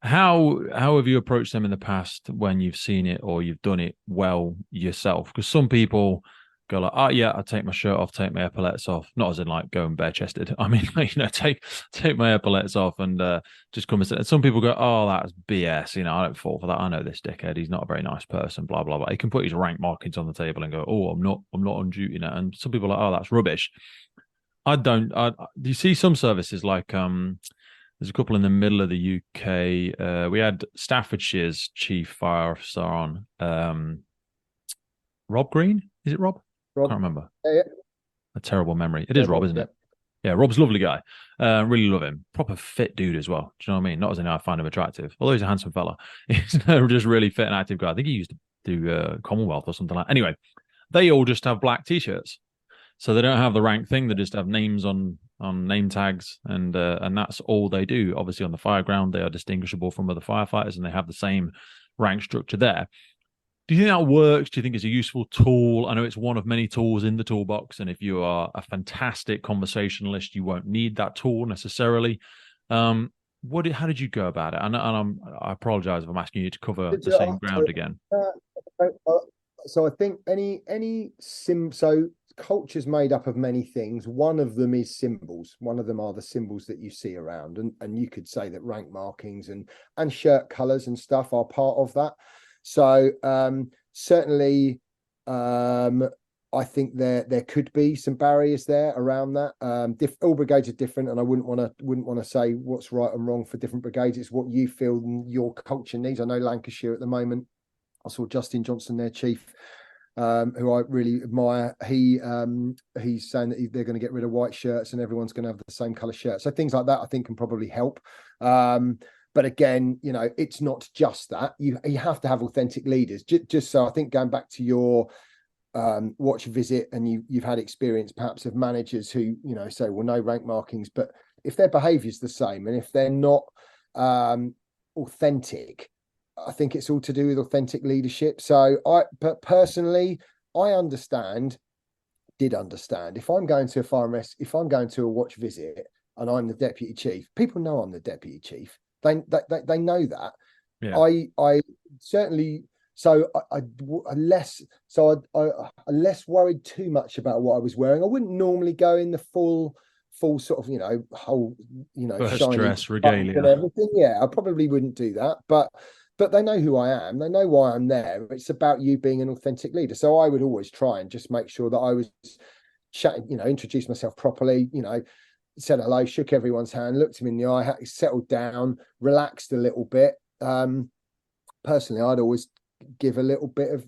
how have you approached them in the past when you've seen it or you've done it well yourself? Because some people go like, oh yeah, I'll take my shirt off, take my epaulets off. Not as in like going bare chested. I mean, like, take my epaulets off and just come and sit. And some people go, oh, that's BS. I don't fall for that. I know this dickhead. He's not a very nice person. Blah blah blah. He can put his rank markings on the table and go, oh, I'm not on duty now. And some people are like, oh, that's rubbish. I don't. Do you see some services like there's a couple in the middle of the UK. We had Staffordshire's chief fire officer on. Rob Green, is it Rob? Rob? Can't remember. Yeah. A terrible memory. It is Rob, isn't it? Yeah, Rob's a lovely guy. Really love him. Proper fit dude as well. Do you know what I mean? Not as in I find him attractive, although he's a handsome fella. He's just really fit and active guy. I think he used to do Commonwealth or something like that. Anyway, they all just have black T-shirts. So they don't have the rank thing. They just have names on name tags, and that's all they do. Obviously, on the fire ground, they are distinguishable from other firefighters, and they have the same rank structure there. Do you think that works? Do you think it's a useful tool? I know it's one of many tools in the toolbox, and if you are a fantastic conversationalist, you won't need that tool necessarily. How did you go about it? I apologize if I'm asking you to cover the same ground again. So I think so culture's made up of many things. One of them is symbols. One of them are the symbols that you see around, and you could say that rank markings and shirt colors and stuff are part of that. So certainly, I think there could be some barriers there around that. All brigades are different, and I wouldn't want to say what's right and wrong for different brigades. It's what you feel your culture needs. I know Lancashire at the moment. I saw Justin Johnson, their chief, who I really admire. He's saying that they're going to get rid of white shirts and everyone's going to have the same colour shirt. So things like that, I think, can probably help. But again, it's not just that. You have to have authentic leaders. Just so I think going back to your watch visit, and you've had experience perhaps of managers who say, well, no rank markings, but if their behaviour is the same and if they're not authentic, I think it's all to do with authentic leadership. But personally, did understand if I'm going to a fire and rescue, if I'm going to a watch visit and I'm the deputy chief, people know I'm the deputy chief. They know that. Yeah. I certainly. So I less worried too much about what I was wearing. I wouldn't normally go in the full sort of whole shiny dress regalia and everything. Yeah, I probably wouldn't do that, but they know who I am. They know why I'm there. It's about you being an authentic leader. So I would always try and just make sure that I was chatting, introduce myself properly, said hello, shook everyone's hand, looked him in the eye, settled down, relaxed a little bit. Personally, I'd always give a little bit of,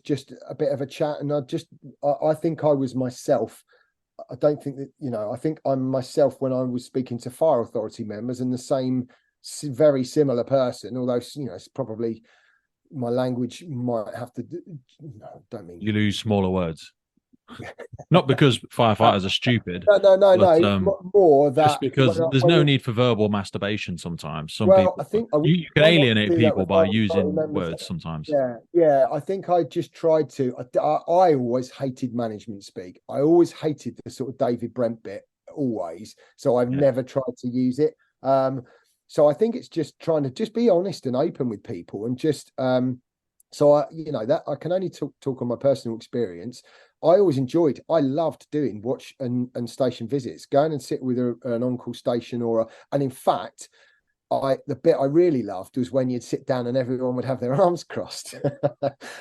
just a bit of a chat. And I think I was myself. I don't think that, I think I'm myself when I was speaking to fire authority members, and the same very similar person, although, it's probably my language might have to, don't mean. You lose smaller words. Not because firefighters are stupid. No. More that just because there's no need for verbal masturbation sometimes. I think you can alienate people by using words sometimes. Yeah. I think I just tried to. I always hated management speak. I always hated the sort of David Brent bit, always. So I've never tried to use it. So I think it's just trying to just be honest and open with people, and just so that I can only talk on my personal experience. I loved doing watch and station visits, going and sit with an on-call station and in fact, the bit I really loved was when you'd sit down and everyone would have their arms crossed.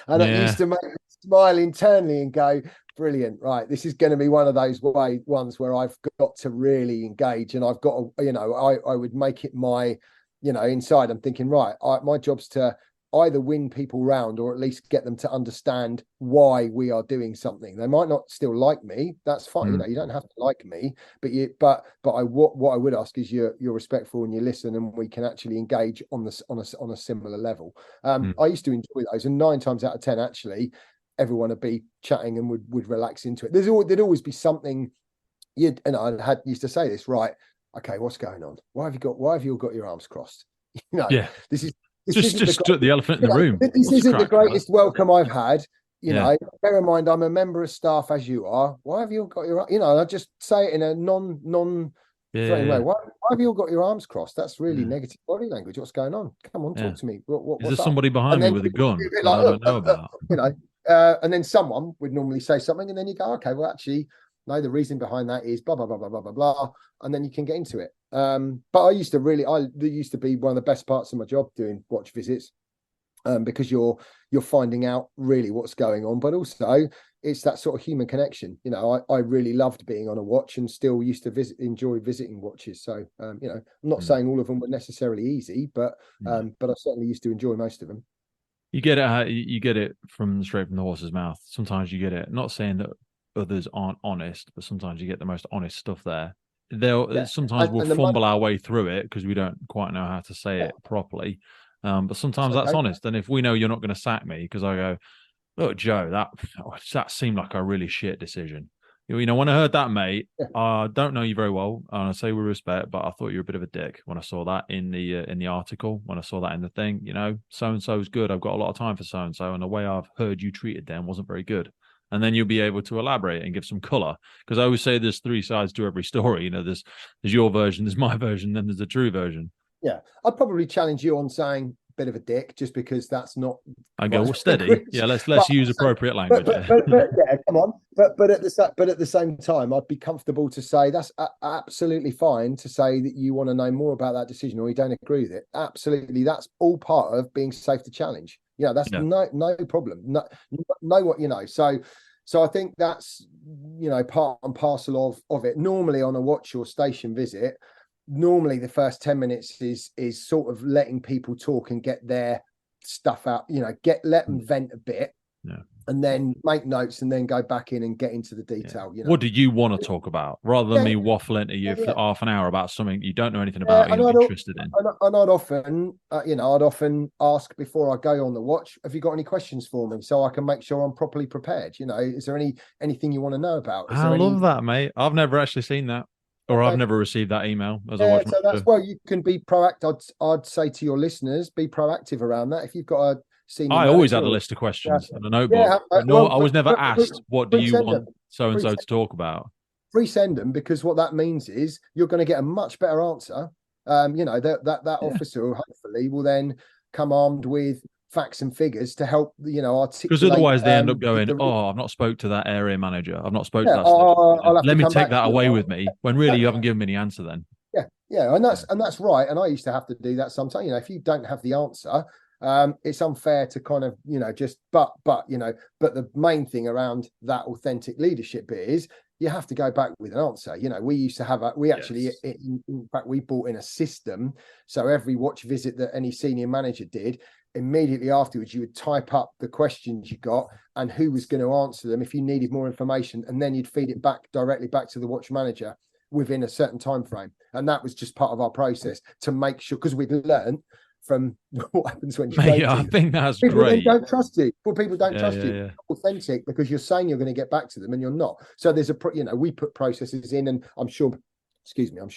And it used to make me smile internally and go, brilliant, right, this is going to be one of those ones where I've got to really engage, and I've got to, I would make it my, inside I'm thinking, right, my job's to either win people round or at least get them to understand why we are doing something. They might not still like me. That's fine. You don't have to like me, but what I would ask is you're respectful and you listen, and we can actually engage on a similar level. I used to enjoy those, and 9 times out of 10, actually, everyone would be chatting and would relax into it. There'd always be something I used to say this, right? Okay, what's going on? Why have you all got your arms crossed? This is just the elephant in the room. This isn't the greatest welcome I've had. You know, bear in mind, I'm a member of staff as you are. Why have you all got your, you know, I just say it in a non-threatening way. Why have you all got your arms crossed? That's really negative body language. What's going on? Come on, talk to me. Is there somebody behind me with a gun that I don't know about? You know, and then someone would normally say something, and then you go, okay, well, actually, no, the reason behind that is blah, blah, blah, blah, blah, blah, blah. And then you can get into it. But I used to be one of the best parts of my job doing watch visits. Because you're finding out really what's going on, but also it's that sort of human connection. You know, I really loved being on a watch and still used to enjoy visiting watches. So you know, I'm not saying all of them were necessarily easy, but I certainly used to enjoy most of them. You get it from straight from the horse's mouth. Sometimes you get it. Not saying that others aren't honest, but sometimes you get the most honest stuff there. Sometimes we'll fumble our way through it because we don't quite know how to say it properly. But sometimes that's honest. And if we know you're not going to sack me because I go, look, Joe, that seemed like a really shit decision. You know, when I heard that, mate, I don't know you very well, and I say with respect, but I thought you were a bit of a dick when I saw that in the article, when I saw that in the thing. You know, so and so is good. I've got a lot of time for so and so, and the way I've heard you treated them wasn't very good. And then you'll be able to elaborate and give some color, because I always say there's three sides to every story. You know, there's your version, there's my version, then there's the true version. Yeah, I'd probably challenge you on saying bit of a dick, just because that's not. I go, well, steady. Yeah, let's use appropriate language. But yeah, come on. But at the same time, I'd be comfortable to say that's absolutely fine to say that you want to know more about that decision or you don't agree with it. Absolutely, that's all part of being safe to challenge. Yeah, that's no problem. No, what you know. So I think that's, you know, part and parcel of it. Normally on a watch or station visit, normally the first 10 minutes is sort of letting people talk and get their stuff out, you know, let them vent a bit, and then make notes and then go back in and get into the detail. You know, what do you want to talk about, rather than me waffling to you for half an hour about something you don't know anything about, you're not interested in. And I'd often I'd often ask before I go on the watch, have you got any questions for me, so I can make sure I'm properly prepared? You know, is there anything you want to know about? I love that, mate. I've never actually seen that. Or I've never received that email as I watch. So that's where you can be proactive. I'd say to your listeners, be proactive around that. If you've got a senior, I always had a list of questions and a notebook. I was never asked, what do you want so and so to talk about? Resend them, because what that means is you're going to get a much better answer. You know, that officer hopefully will then come armed with facts and figures to help, you know, articulate. Because otherwise they end up going, I've not spoke to that area manager. I've not spoke to that. Let me take that away with me, when really you haven't given me the answer then. Yeah. And that's right. And I used to have to do that sometimes. You know, if you don't have the answer, it's unfair to kind of, you know, just, but the main thing around that authentic leadership is you have to go back with an answer. You know, we used to have in fact, we brought in a system. So every watch visit that any senior manager did, immediately afterwards, you would type up the questions you got and who was going to answer them if you needed more information, and then you'd feed it directly back to the watch manager within a certain time frame. And that was just part of our process to make sure, because we'd learned from what happens when you I think that's people great. Don't trust you. Well, people don't trust you. Yeah. Authentic, because you're saying you're going to get back to them and you're not. So there's we put processes in, and I'm sure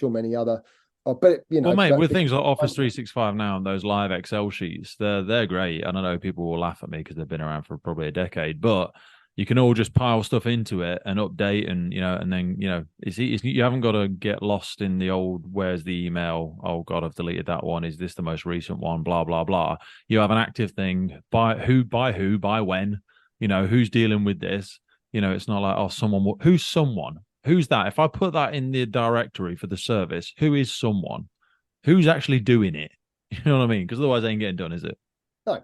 many other. But you know, well, mate, with things like Office 365 now and those live Excel sheets, they're great. And I know people will laugh at me because they've been around for probably a decade, but you can all just pile stuff into it and update, and you know, and then you know, you haven't got to get lost in the old, where's the email? Oh God, I've deleted that one. Is this the most recent one? Blah blah blah. You have an active thing. By who? By when? You know, who's dealing with this? You know, it's not like who's someone. Who's that? If I put that in the directory for the service, who is someone? Who's actually doing it? You know what I mean? Because otherwise, it ain't getting done, is it? No.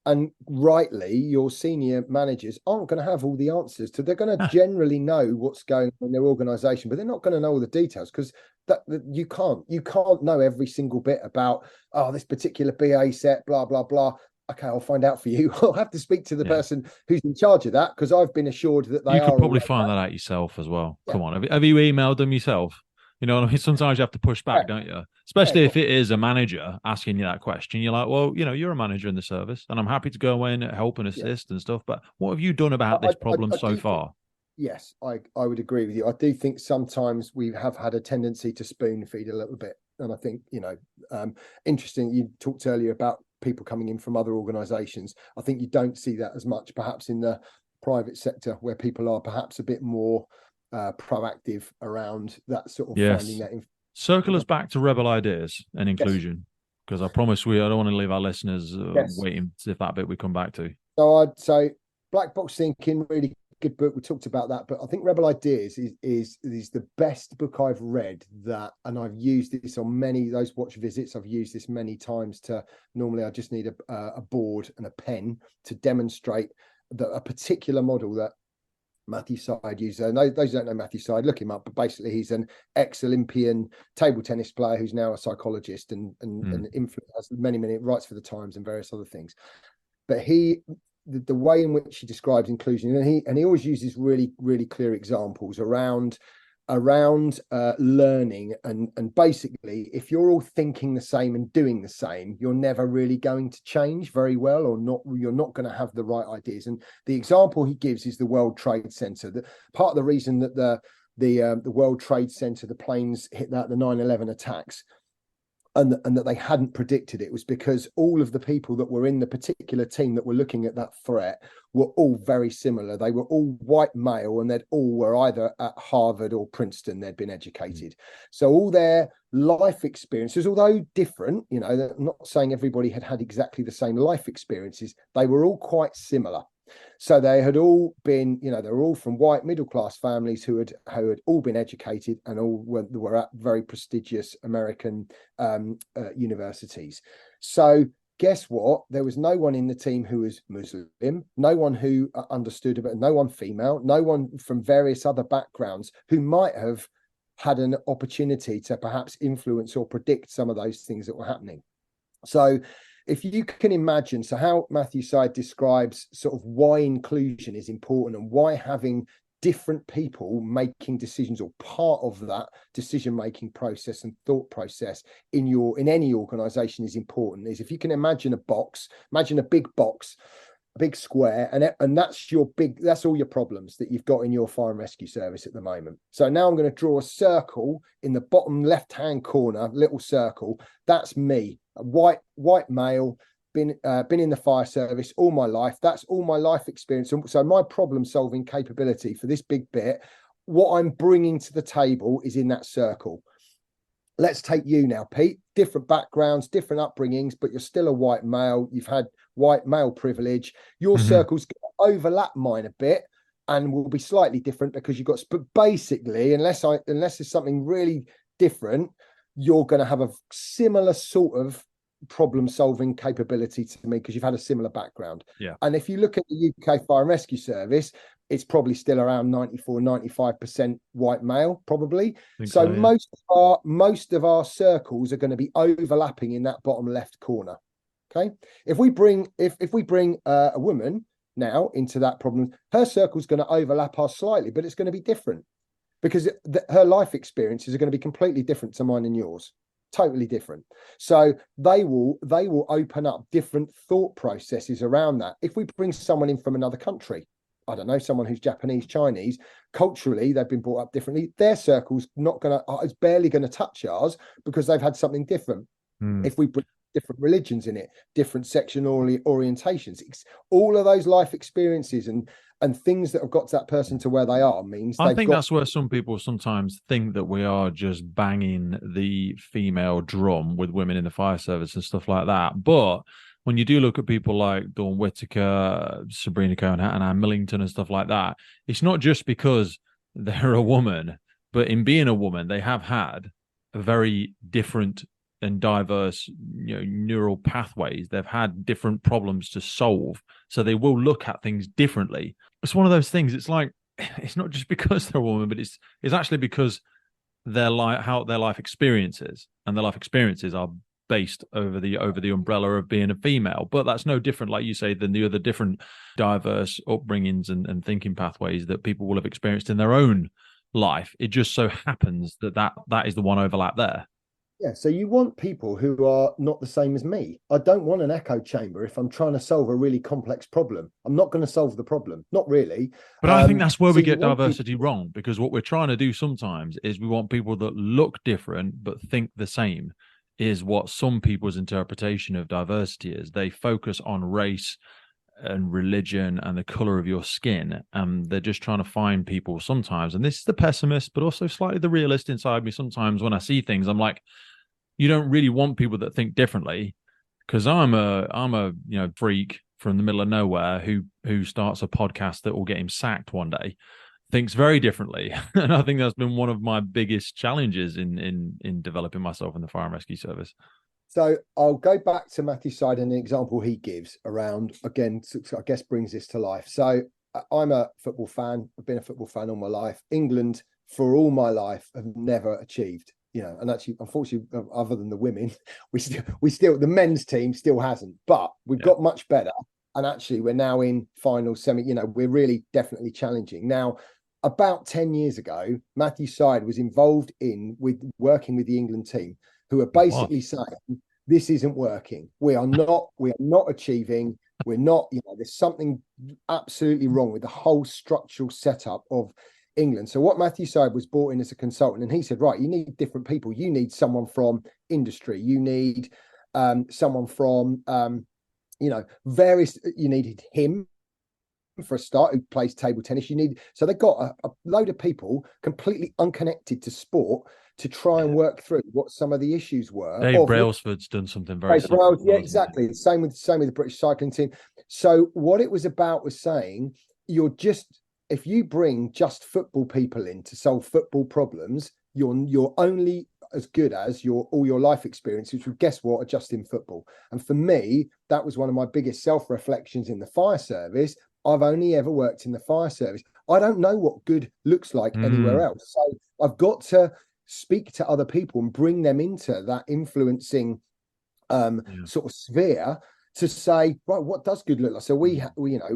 And rightly, your senior managers aren't going to have all the answers to. They're going to generally know what's going on in their organisation, but they're not going to know all the details, because that you can't know every single bit about this particular BA set, blah blah blah. Okay, I'll find out for you. I'll have to speak to the person who's in charge of that, because I've been assured that you could probably find that out yourself as well. Yeah. Come on, have you emailed them yourself? You know what I mean? Sometimes you have to push back, don't you? Especially if it is a manager asking you that question. You're like, well, you know, you're a manager in the service, and I'm happy to go in and help and assist and stuff. But what have you done about this problem so far? Yes, I would agree with you. I do think sometimes we have had a tendency to spoon feed a little bit. And I think, you know, interesting, you talked earlier about people coming in from other organisations. I think you don't see that as much perhaps in the private sector, where people are perhaps a bit more proactive around that sort of finding that. Circle us back to rebel ideas and inclusion, because I promise I don't want to leave our listeners waiting to see if that bit we come back to. So I'd say Black Box Thinking, really good book. We talked about that, but I think Rebel Ideas is the best book I've read, and I've used this on many of those watch visits. I've used this many times normally I just need a board and a pen to demonstrate a particular model that Matthew Side uses. And those who don't know Matthew Side, look him up, but basically he's an ex-Olympian table tennis player who's now a psychologist and has many writes for the Times and various other things. But the way in which he describes inclusion, and he always uses really, really clear examples around learning, and basically, if you're all thinking the same and doing the same, you're never really going to change very well, or not. You're not going to have the right ideas. And the example he gives is the World Trade Center. That part of the reason that the World Trade Center, the planes hit the 9/11 attacks, and that they hadn't predicted it, was because all of the people that were in the particular team that were looking at that threat were all very similar. They were all white male, and they'd all were either at Harvard or Princeton. They'd been educated. So all their life experiences, although different, I'm not saying everybody had exactly the same life experiences, they were all quite similar. So they had all been, they were all from white middle-class families who had all been educated, and all were at very prestigious American universities. So guess what? There was no one in the team who was Muslim, no one who understood about, no one female, no one from various other backgrounds who might have had an opportunity to perhaps influence or predict some of those things that were happening. So if you can imagine, so how Matthew Side describes sort of why inclusion is important, and why having different people making decisions or part of that decision-making process and thought process in any organization is important, is if you can imagine a big box, a big square, and that's all your problems that you've got in your fire and rescue service at the moment. So now I'm going to draw a circle in the bottom left-hand corner, little circle. That's me, a white male, been in the fire service all my life. That's all my life experience. So my problem-solving capability for this big bit, what I'm bringing to the table, is in that circle. Let's take you now, Pete. Different backgrounds, different upbringings, but you're still a white male. You've had white male privilege. Your circle's going to overlap mine a bit, and will be slightly different because you've got. But basically, unless there's something really different, you're going to have a similar sort of problem-solving capability to me because you've had a similar background. Yeah. And if you look at the UK Fire and Rescue Service, it's probably still around 94-95% white male, probably. So most of our circles are going to be overlapping in that bottom left corner. Okay. If we bring a woman now into that problem, her circle is going to overlap ours slightly, but it's going to be different because her life experiences are going to be completely different to mine and yours. Totally different. So they will open up different thought processes around that. If we bring someone in from another country, I don't know, someone who's Japanese, Chinese, culturally they've been brought up differently. Their circle's it's barely going to touch ours because they've had something different. If we bring different religions in it, different sexual orientations, all of those life experiences and things that have got to that person to where they are means I think that's where some people sometimes think that we are just banging the female drum with women in the fire service and stuff like that. But when you do look at people like Dawn Whitaker, Sabrina Cohen and Anne Millington and stuff like that, it's not just because they're a woman, but in being a woman, they have had a very different and diverse, neural pathways. They've had different problems to solve, so they will look at things differently. It's one of those things. It's like, it's not just because they're a woman, but it's actually because how their life experiences, and their life experiences are based over the umbrella of being a female. But that's no different, like you say, than the other different diverse upbringings and thinking pathways that people will have experienced in their own life. It just so happens that is the one overlap there. Yeah, so you want people who are not the same as me. I don't want an echo chamber if I'm trying to solve a really complex problem. I'm not going to solve the problem. Not really. But I think that's where we get diversity wrong, because what we're trying to do sometimes is we want people that look different but think the same. is what some people's interpretation of diversity is. They focus on race and religion and the color of your skin, and they're just trying to find people sometimes, and this is the pessimist but also slightly the realist inside me. Sometimes when I see things, I'm like, you don't really want people that think differently, because I'm a freak from the middle of nowhere who starts a podcast that will get him sacked one day, thinks very differently. And I think that's been one of my biggest challenges in developing myself in the fire and rescue service. So I'll go back to Matthew's side and the example he gives around, again, I guess brings this to life. So I'm a football fan. I've been a football fan all my life. England, for all my life, have never achieved, and actually, unfortunately, other than the women, we still the men's team still hasn't, but we've got much better. And actually, we're now in final semi, we're really definitely challenging. Now, about 10 years ago, Matthew Side was involved with working with the England team, who are basically saying, this isn't working. We are not achieving. We're not, there's something absolutely wrong with the whole structural setup of England. So what Matthew Side was brought in as a consultant, and he said, right, you need different people. You need someone from industry. You need someone from, various, you needed him for a start, who plays table tennis. So they got a load of people completely unconnected to sport to try and work through what some of the issues were. Dave Brailsford's done something very similar. Yeah, exactly. Same with the British cycling team. So what it was about was saying, if you bring just football people in to solve football problems, you're only as good as all your life experiences, which, guess what, are just in football. And for me, that was one of my biggest self-reflections in the fire service. I've only ever worked in the fire service. I don't know what good looks like anywhere else. So I've got to speak to other people and bring them into that influencing sort of sphere to say, right, what does good look like? So we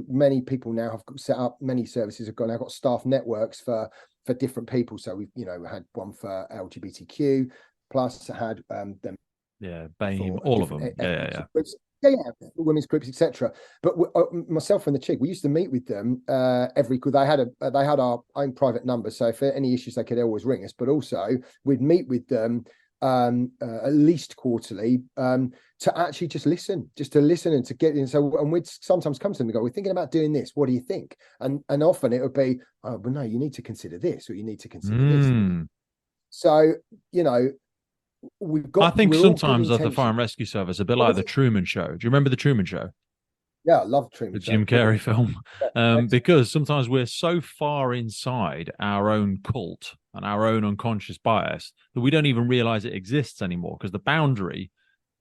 many people now have set up, many services have now got staff networks for different people. So we've had one for LGBTQ plus, had them BAME, all of them, women's groups, etc. But myself and the chick, we used to meet with them they had our own private number, so for any issues they could always ring us, but also we'd meet with them at least quarterly to actually just to listen and to get in. So, and we'd sometimes come to them and go, we're thinking about doing this, what do you think? And often it would be, oh, well, no, you need to consider this, or you need to consider this. So I think sometimes at the fire and rescue service, a bit like the Truman Show. Do you remember the Truman Show? Yeah, I love Truman the Show. Jim Carrey film. Because sometimes we're so far inside our own cult and our own unconscious bias that we don't even realize it exists anymore, because the boundary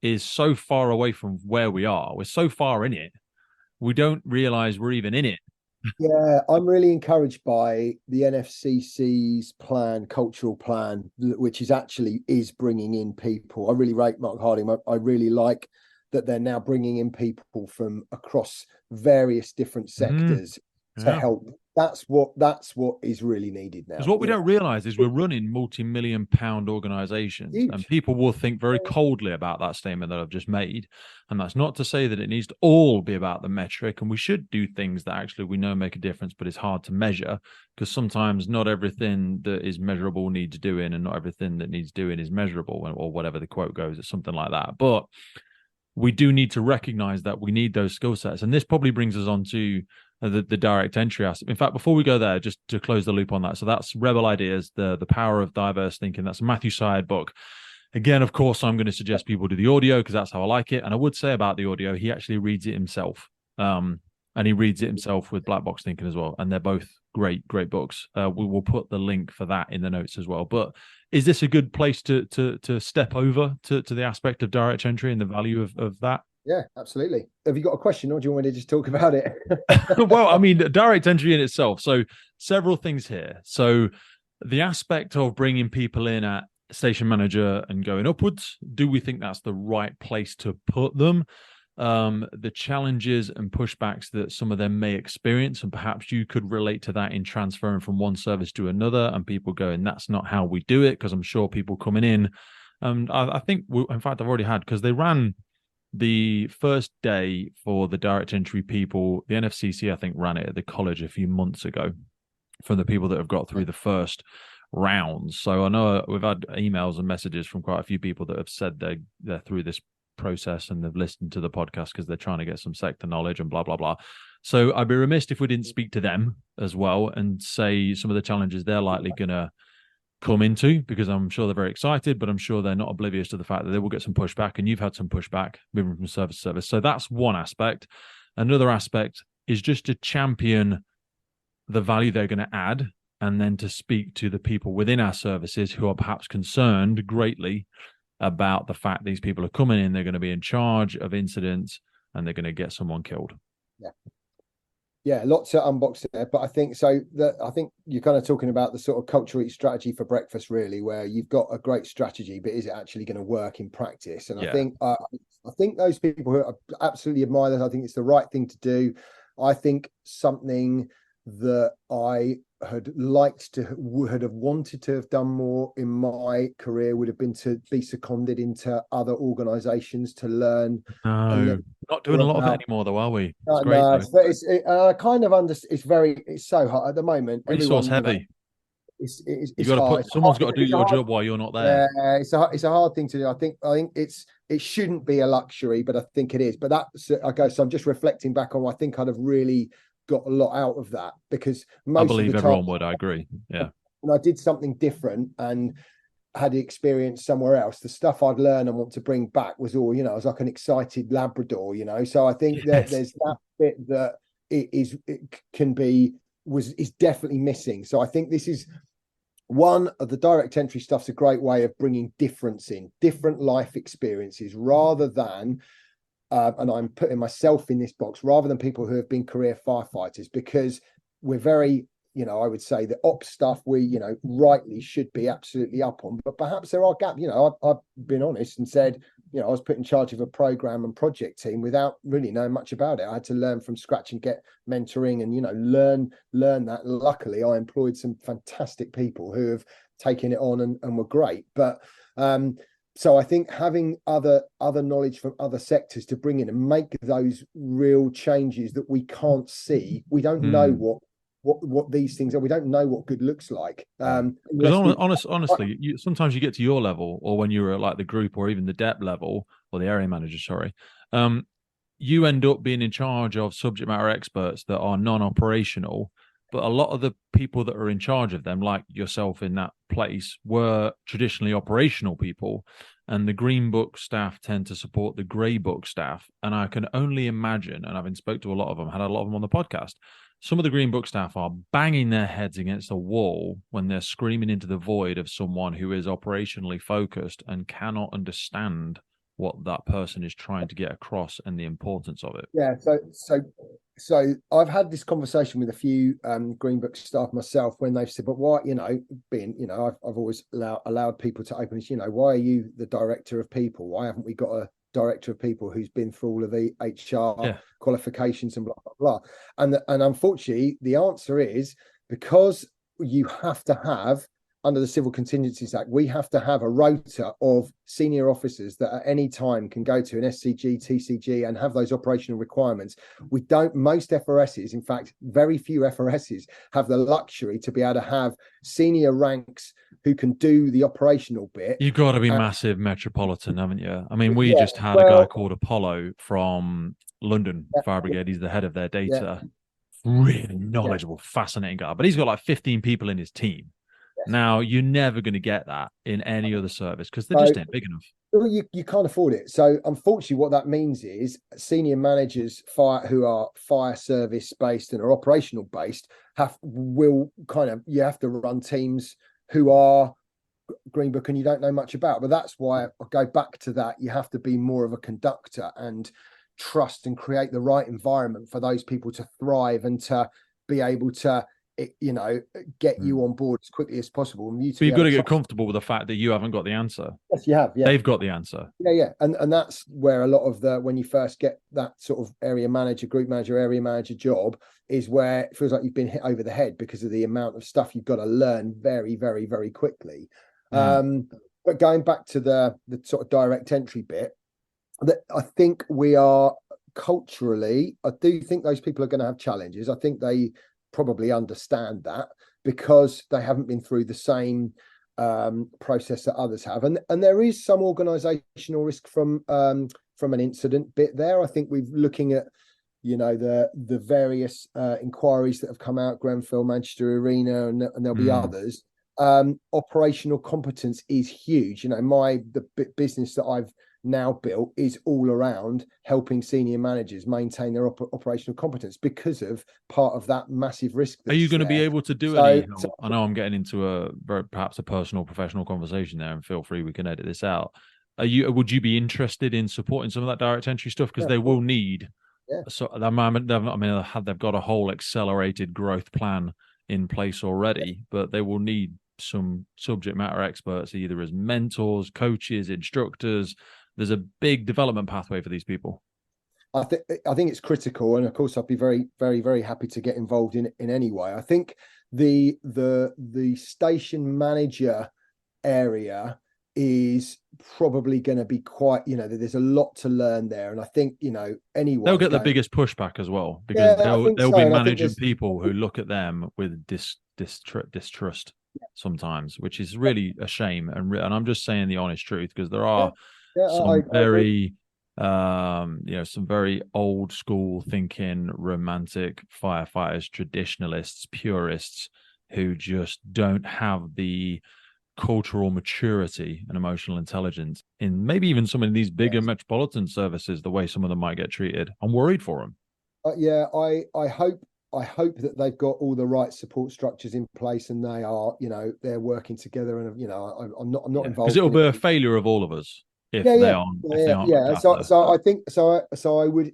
is so far away from where we are. We're so far in it, we don't realize we're even in it. Yeah, I'm really encouraged by the NFCC's cultural plan, which is bringing in people. I really rate Mark Harding. I really like that they're now bringing in people from across various different sectors to help. That's what is really needed now. Because what we don't realize is we're running multi-million-pound organizations. Huge. And people will think very coldly about that statement that I've just made. And that's not to say that it needs to all be about the metric, and we should do things that actually we know make a difference, but it's hard to measure, because sometimes not everything that is measurable needs doing, and not everything that needs doing is measurable, or whatever the quote goes. It's something like that. But we do need to recognize that we need those skill sets. And this probably brings us on to the direct entry aspect. In fact, before we go there, just to close the loop on that. So that's Rebel Ideas, the power of diverse thinking. That's a Matthew Syed book. Again, of course, I'm going to suggest people do the audio because that's how I like it. And I would say about the audio, he actually reads it himself. And he reads it himself with Black Box Thinking as well. And they're both great books. We will put the link for that in the notes as well. But is this a good place to step over to the aspect of direct entry and the value of that? Yeah, absolutely. Have you got a question, or do you want me to just talk about it? Well, I mean, direct entry in itself. So several things here. So the aspect of bringing people in at station manager and going upwards, do we think that's the right place to put them? The challenges and pushbacks that some of them may experience, and perhaps you could relate to that in transferring from one service to another, and people going, that's not how we do it, because I'm sure people coming in, I think, in fact, I've already had, because they ran the first day for the direct entry people. The NFCC, I think, ran it at the college a few months ago for the people that have got through the first rounds. So I know we've had emails and messages from quite a few people that have said they're through this process and they've listened to the podcast because they're trying to get some sector knowledge and blah, blah, blah. So I'd be remiss if we didn't speak to them as well and say some of the challenges they're likely going to come into, because I'm sure they're very excited, but I'm sure they're not oblivious to the fact that they will get some pushback, and you've had some pushback moving from service to service. So that's one aspect. Another aspect is just to champion the value they're going to add, and then to speak to the people within our services who are perhaps concerned greatly about the fact these people are coming in, they're going to be in charge of incidents, and they're going to get someone killed. Yeah, lots to unbox there, but I think so. I think you're kind of talking about the sort of culture eat strategy for breakfast, really, where you've got a great strategy, but is it actually going to work in practice? And I think those people who absolutely admire that, I think it's the right thing to do. I think something that I had liked to would have wanted to have done more in my career would have been to be seconded into other organisations to learn. No, not doing a lot of it anymore, though, are we? It's great. No, it's so hot at the moment. Resource heavy. It's someone's got to do your job while you're not there. Yeah, it's a hard thing to do. I think it shouldn't be a luxury, but I think it is. But that's okay. So I'm just reflecting back on. I think I'd have really got a lot out of that, because I believe everyone would. I agree. Yeah. When I did something different and had the experience somewhere else, the stuff I'd learn and want to bring back was all, I was like an excited Labrador, so I think that there's that bit that is definitely missing. So I think this is one of the direct entry stuff's a great way of bringing different life experiences, rather than and I'm putting myself in this box, rather than people who have been career firefighters, because we're very, I would say the ops stuff we, rightly should be absolutely up on, but perhaps there are gaps. I've been honest and said, I was put in charge of a program and project team without really knowing much about it. I had to learn from scratch and get mentoring and, learn that. Luckily, I employed some fantastic people who have taken it on and were great. But so I think having other knowledge from other sectors to bring in and make those real changes that we can't see, we don't know what these things are. We don't know what good looks like. Honestly, sometimes you get to your level, or when you're at like the group or even the dep level or the area manager, you end up being in charge of subject matter experts that are non-operational. But a lot of the people that are in charge of them, like yourself in that place, were traditionally operational people. And the Green Book staff tend to support the Grey Book staff. And I can only imagine, and I've spoke to a lot of them, had a lot of them on the podcast, some of the Green Book staff are banging their heads against a wall when they're screaming into the void of someone who is operationally focused and cannot understand what that person is trying to get across and the importance of it. Yeah, so I've had this conversation with a few Green Book staff myself when they've said, but why, I've always allowed people to open this, why are you the director of people? Why haven't we got a director of people who's been through all of the HR qualifications and blah, blah, blah. And unfortunately, the answer is because you have to have, under the Civil Contingencies Act, we have to have a rota of senior officers that at any time can go to an SCG, TCG and have those operational requirements. We don't, most FRSs, in fact, very few FRSs have the luxury to be able to have senior ranks who can do the operational bit. You've got to be massive metropolitan, haven't you? I mean, we just had a guy called Apollo from London Fire Brigade. He's the head of their data. Really knowledgeable, fascinating guy. But he's got like 15 people in his team. Now, you're never going to get that in any other service because they just ain't big enough. Well, you can't afford it. So, unfortunately, what that means is senior managers who are fire service based and are operational based you have to run teams who are Green Book and you don't know much about. But that's why I go back to that. You have to be more of a conductor and trust and create the right environment for those people to thrive and to be able to get you on board as quickly as possible. And you've got to get comfortable with the fact that you haven't got the answer. Yes, you have. Yeah, they've got the answer. Yeah. And that's where a lot of when you first get that sort of area manager, group manager, area manager job is where it feels like you've been hit over the head because of the amount of stuff you've got to learn very, very, very quickly. But going back to the sort of direct entry bit, that I think we are culturally, I do think those people are going to have challenges. I think they probably understand that, because they haven't been through the same process that others have. And there is some organisational risk from an incident bit there. I think we're looking at, the various inquiries that have come out, Grenfell, Manchester Arena, and there'll be others. Operational competence is huge. The business that I've now built is all around helping senior managers maintain their operational competence because of part of that massive risk. Are you going to be able to do any help? I know I'm getting into perhaps a personal, professional conversation there, and feel free, we can edit this out. Would you be interested in supporting some of that direct entry stuff? Because they will need. So at the moment, they've got a whole accelerated growth plan in place already, but they will need some subject matter experts, either as mentors, coaches, instructors. There's a big development pathway for these people. I think it's critical, and of course, I'd be very, very, very happy to get involved in any way. I think the station manager area is probably going to be quite, there's a lot to learn there, and I think anyone they'll get the biggest pushback as well, because they'll be managing people who look at them with distrust sometimes, which is really a shame. And I'm just saying the honest truth, because there are some very old school thinking, romantic firefighters, traditionalists, purists, who just don't have the cultural maturity and emotional intelligence in maybe even some of these bigger metropolitan services, the way some of them might get treated. I'm worried for them. I hope that they've got all the right support structures in place, and they are, they're working together. And I'm not involved, because it'll be a failure of all of us if they aren't. So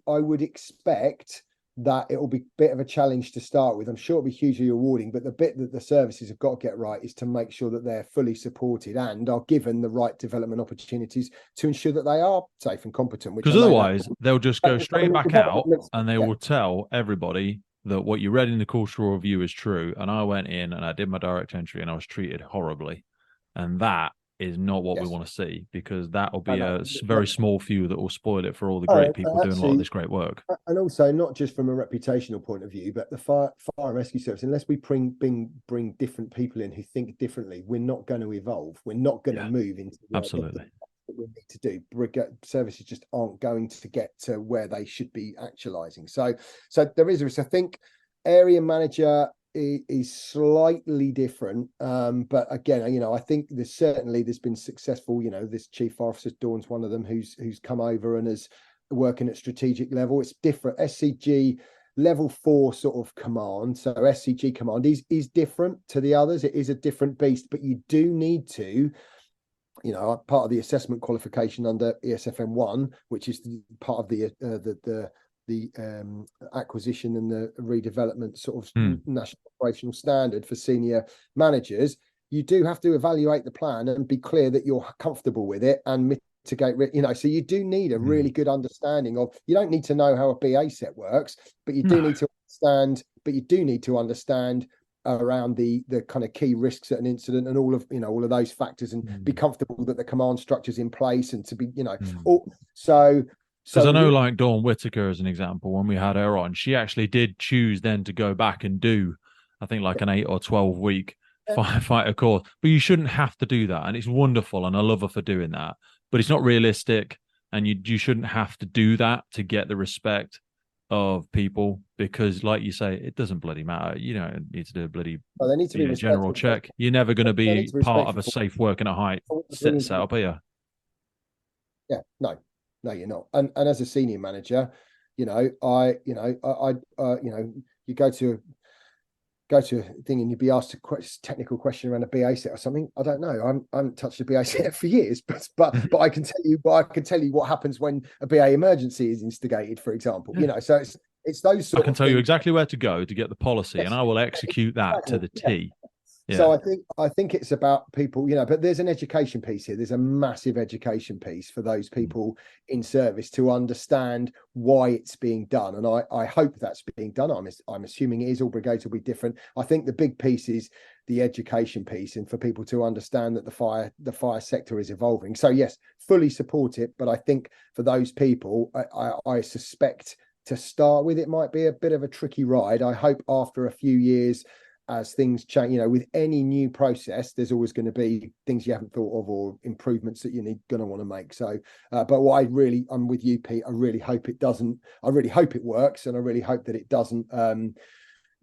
I would expect that it will be a bit of a challenge to start with. I'm sure it'll be hugely rewarding, but the bit that the services have got to get right is to make sure that they're fully supported and are given the right development opportunities to ensure that they are safe and competent. Because otherwise, they'll just go straight back out, and they will tell everybody that what you read in the cultural review is true. And I went in and I did my direct entry and I was treated horribly. And that is not what we want to see, because that will be a very small few that will spoil it for all the great people doing a lot of this great work. And also, not just from a reputational point of view, but the fire and rescue service, unless we bring different people in who think differently, we're not going to evolve. We're not going to move into absolutely that we need to do. Services just aren't going to get to where they should be actualizing. So there is a risk. I think area manager is slightly different, but again, I think there's been successful. This chief officer Dawn's one of them who's come over and is working at strategic level. It's different. SCG level 4 sort of command. So SCG command is different to the others. It is a different beast, but you do need to. Part of the assessment qualification under ESFM 1, which is part of the acquisition and the redevelopment sort of national operational standard for senior managers, you do have to evaluate the plan and be clear that you're comfortable with it and mitigate. So you do need a really good understanding of. You don't need to know how a BA set works, but you do need to understand. But you do need to understand around the kind of key risks at an incident and all of those factors, and be comfortable that the command structure's in place, and to be because I know, like Dawn Whitaker as an example, when we had her on, she actually did choose then to go back and do, I think, like an 8 or 12 week firefighter course. But you shouldn't have to do that, and it's wonderful, and I love her for doing that. But it's not realistic, and you shouldn't have to do that to get the respect of people, because, like you say, it doesn't bloody matter. You don't need to do a bloody they need to be general check. You're never going to be part of a safe working at height setup, are you? Yeah, no, you're not. And as a senior manager, you go to a thing and you'd be asked a technical question around a BA set or something. I don't know. I haven't touched a BA set for years, but I can tell you. But I can tell you what happens when a BA emergency is instigated, for example. So it's those sort. I can tell you exactly where to go to get the policy, and I will execute that to the T. Yeah. So I think it's about people, but there's an education piece here. There's a massive education piece for those people in service to understand why it's being done. And I hope that's being done. I'm assuming it is. All brigades will be different. I think the big piece is the education piece, and for people to understand that the fire sector is evolving. So yes, fully support it. But I think for those people, I suspect to start with, it might be a bit of a tricky ride. I hope after a few years, as things change, with any new process, there's always going to be things you haven't thought of or improvements that you're going to want to make. So, but I'm with you, Pete. I really hope it doesn't. I really hope it works, and I really hope that it doesn't.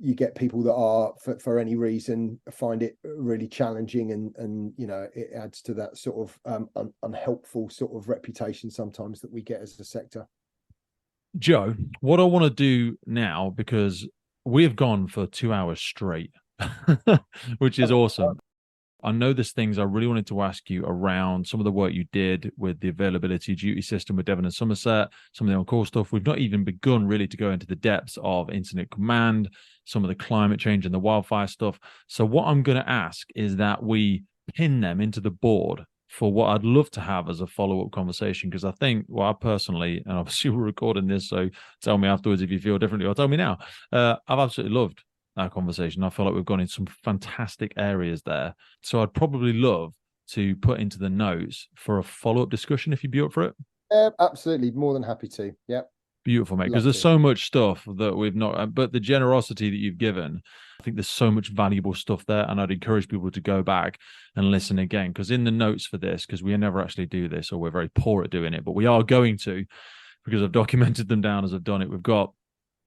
You get people that are, for any reason, find it really challenging, and it adds to that sort of unhelpful sort of reputation sometimes that we get as a sector. Joe, what I want to do now, because we've gone for 2 hours straight, which is awesome. I know there's things I really wanted to ask you around some of the work you did with the availability duty system with Devon and Somerset, some of the on-call stuff. We've not even begun really to go into the depths of incident command, some of the climate change and the wildfire stuff. So what I'm going to ask is that we pin them into the board for what I'd love to have as a follow-up conversation, because I think, I personally, and obviously we're recording this, so tell me afterwards if you feel differently, or tell me now. I've absolutely loved our conversation. I feel like we've gone into some fantastic areas there. So I'd probably love to put into the notes for a follow-up discussion if you'd be up for it. Absolutely. More than happy to. Yep. Beautiful, mate. Because there's so much stuff that we've not, but the generosity that you've given, I think there's so much valuable stuff there. And I'd encourage people to go back and listen again, because in the notes for this, because we never actually do this, or we're very poor at doing it, but we are going to, because I've documented them down as I've done it. We've got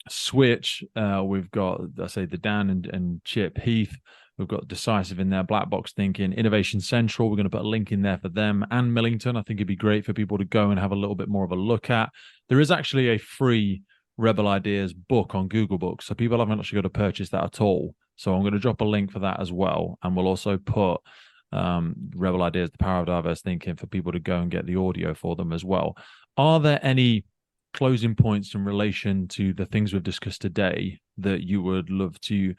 Switch, we've got, I say, the Dan and Chip Heath, we've got Decisive in there, Black Box Thinking, Innovation Central, we're going to put a link in there for them, and Millington. I think it'd be great for people to go and have a little bit more of a look at. There is actually a free Rebel Ideas book on Google Books, so people haven't actually got to purchase that at all. So I'm going to drop a link for that as well, and we'll also put Rebel Ideas, The Power of Diverse Thinking, for people to go and get the audio for them as well. Are there any closing points in relation to the things we've discussed today that you would love to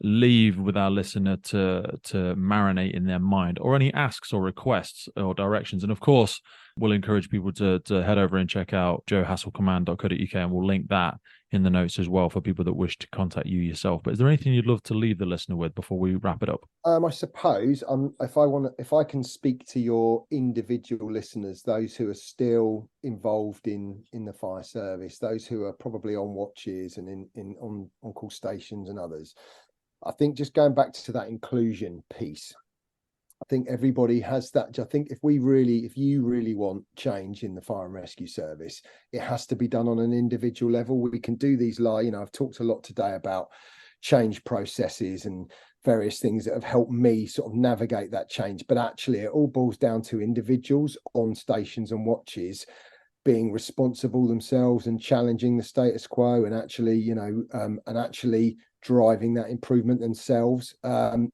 leave with our listener to marinate in their mind, or any asks or requests or directions? And of course, we'll encourage people to head over and check out joehassellcommand.co.uk, and we'll link that in the notes as well for people that wish to contact you yourself. But is there anything you'd love to leave the listener with before we wrap it up? I suppose if I can speak to your individual listeners, those who are still involved in the fire service, those who are probably on watches and on call stations and others, I think just going back to that inclusion piece, I think everybody has that. I think if you really want change in the fire and rescue service, it has to be done on an individual level. We can do these I've talked a lot today about change processes and various things that have helped me sort of navigate that change. But actually, it all boils down to individuals on stations and watches being responsible themselves and challenging the status quo, and actually driving that improvement themselves.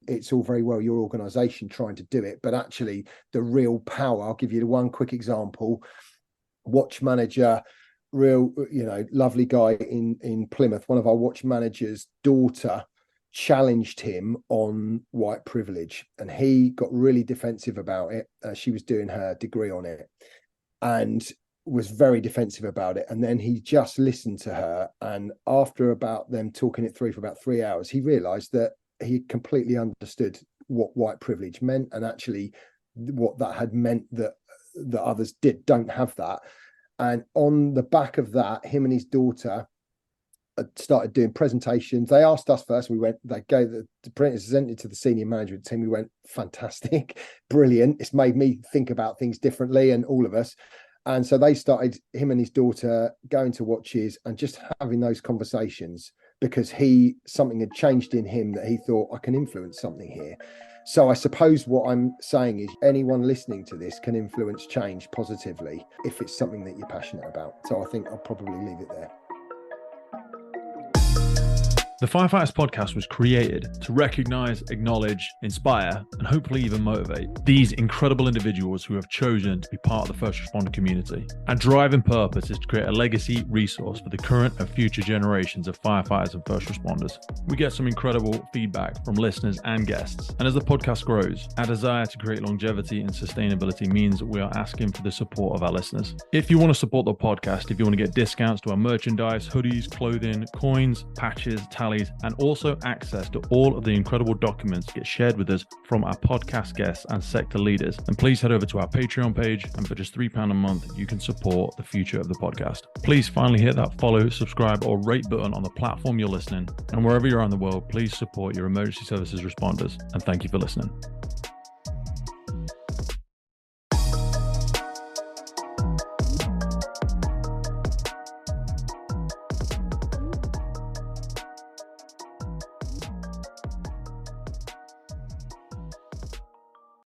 It's all very well your organisation trying to do it, but actually the real power, I'll give you the one quick example. Watch manager, real, lovely guy in Plymouth, one of our watch managers' daughter challenged him on white privilege, and he got really defensive about it. She was doing her degree on it and was very defensive about it, and then he just listened to her, and after about them talking it through for about 3 hours, he realized that he completely understood what white privilege meant, and actually what that had meant that others don't have that. And on the back of that, him and his daughter started doing presentations. They asked us first, they gave the presented to the senior management team. We went, fantastic, brilliant, it's made me think about things differently, and all of us. And so they started, him and his daughter, going to watches and just having those conversations, because something had changed in him that he thought, I can influence something here. So I suppose what I'm saying is anyone listening to this can influence change positively if it's something that you're passionate about. So I think I'll probably leave it there. The Firefighters podcast was created to recognize, acknowledge, inspire, and hopefully even motivate these incredible individuals who have chosen to be part of the first responder community. Our driving purpose is to create a legacy resource for the current and future generations of firefighters and first responders. We get some incredible feedback from listeners and guests, and as the podcast grows, our desire to create longevity and sustainability means we are asking for the support of our listeners. If you want to support the podcast, if you want to get discounts to our merchandise, hoodies, clothing, coins, patches, tallies, tallies, and also access to all of the incredible documents get shared with us from our podcast guests and sector leaders. And please head over to our Patreon page, and for just £3 a month, you can support the future of the podcast. Please finally hit that follow, subscribe, or rate button on the platform you're listening. And wherever you're in the world, please support your emergency services responders. And thank you for listening.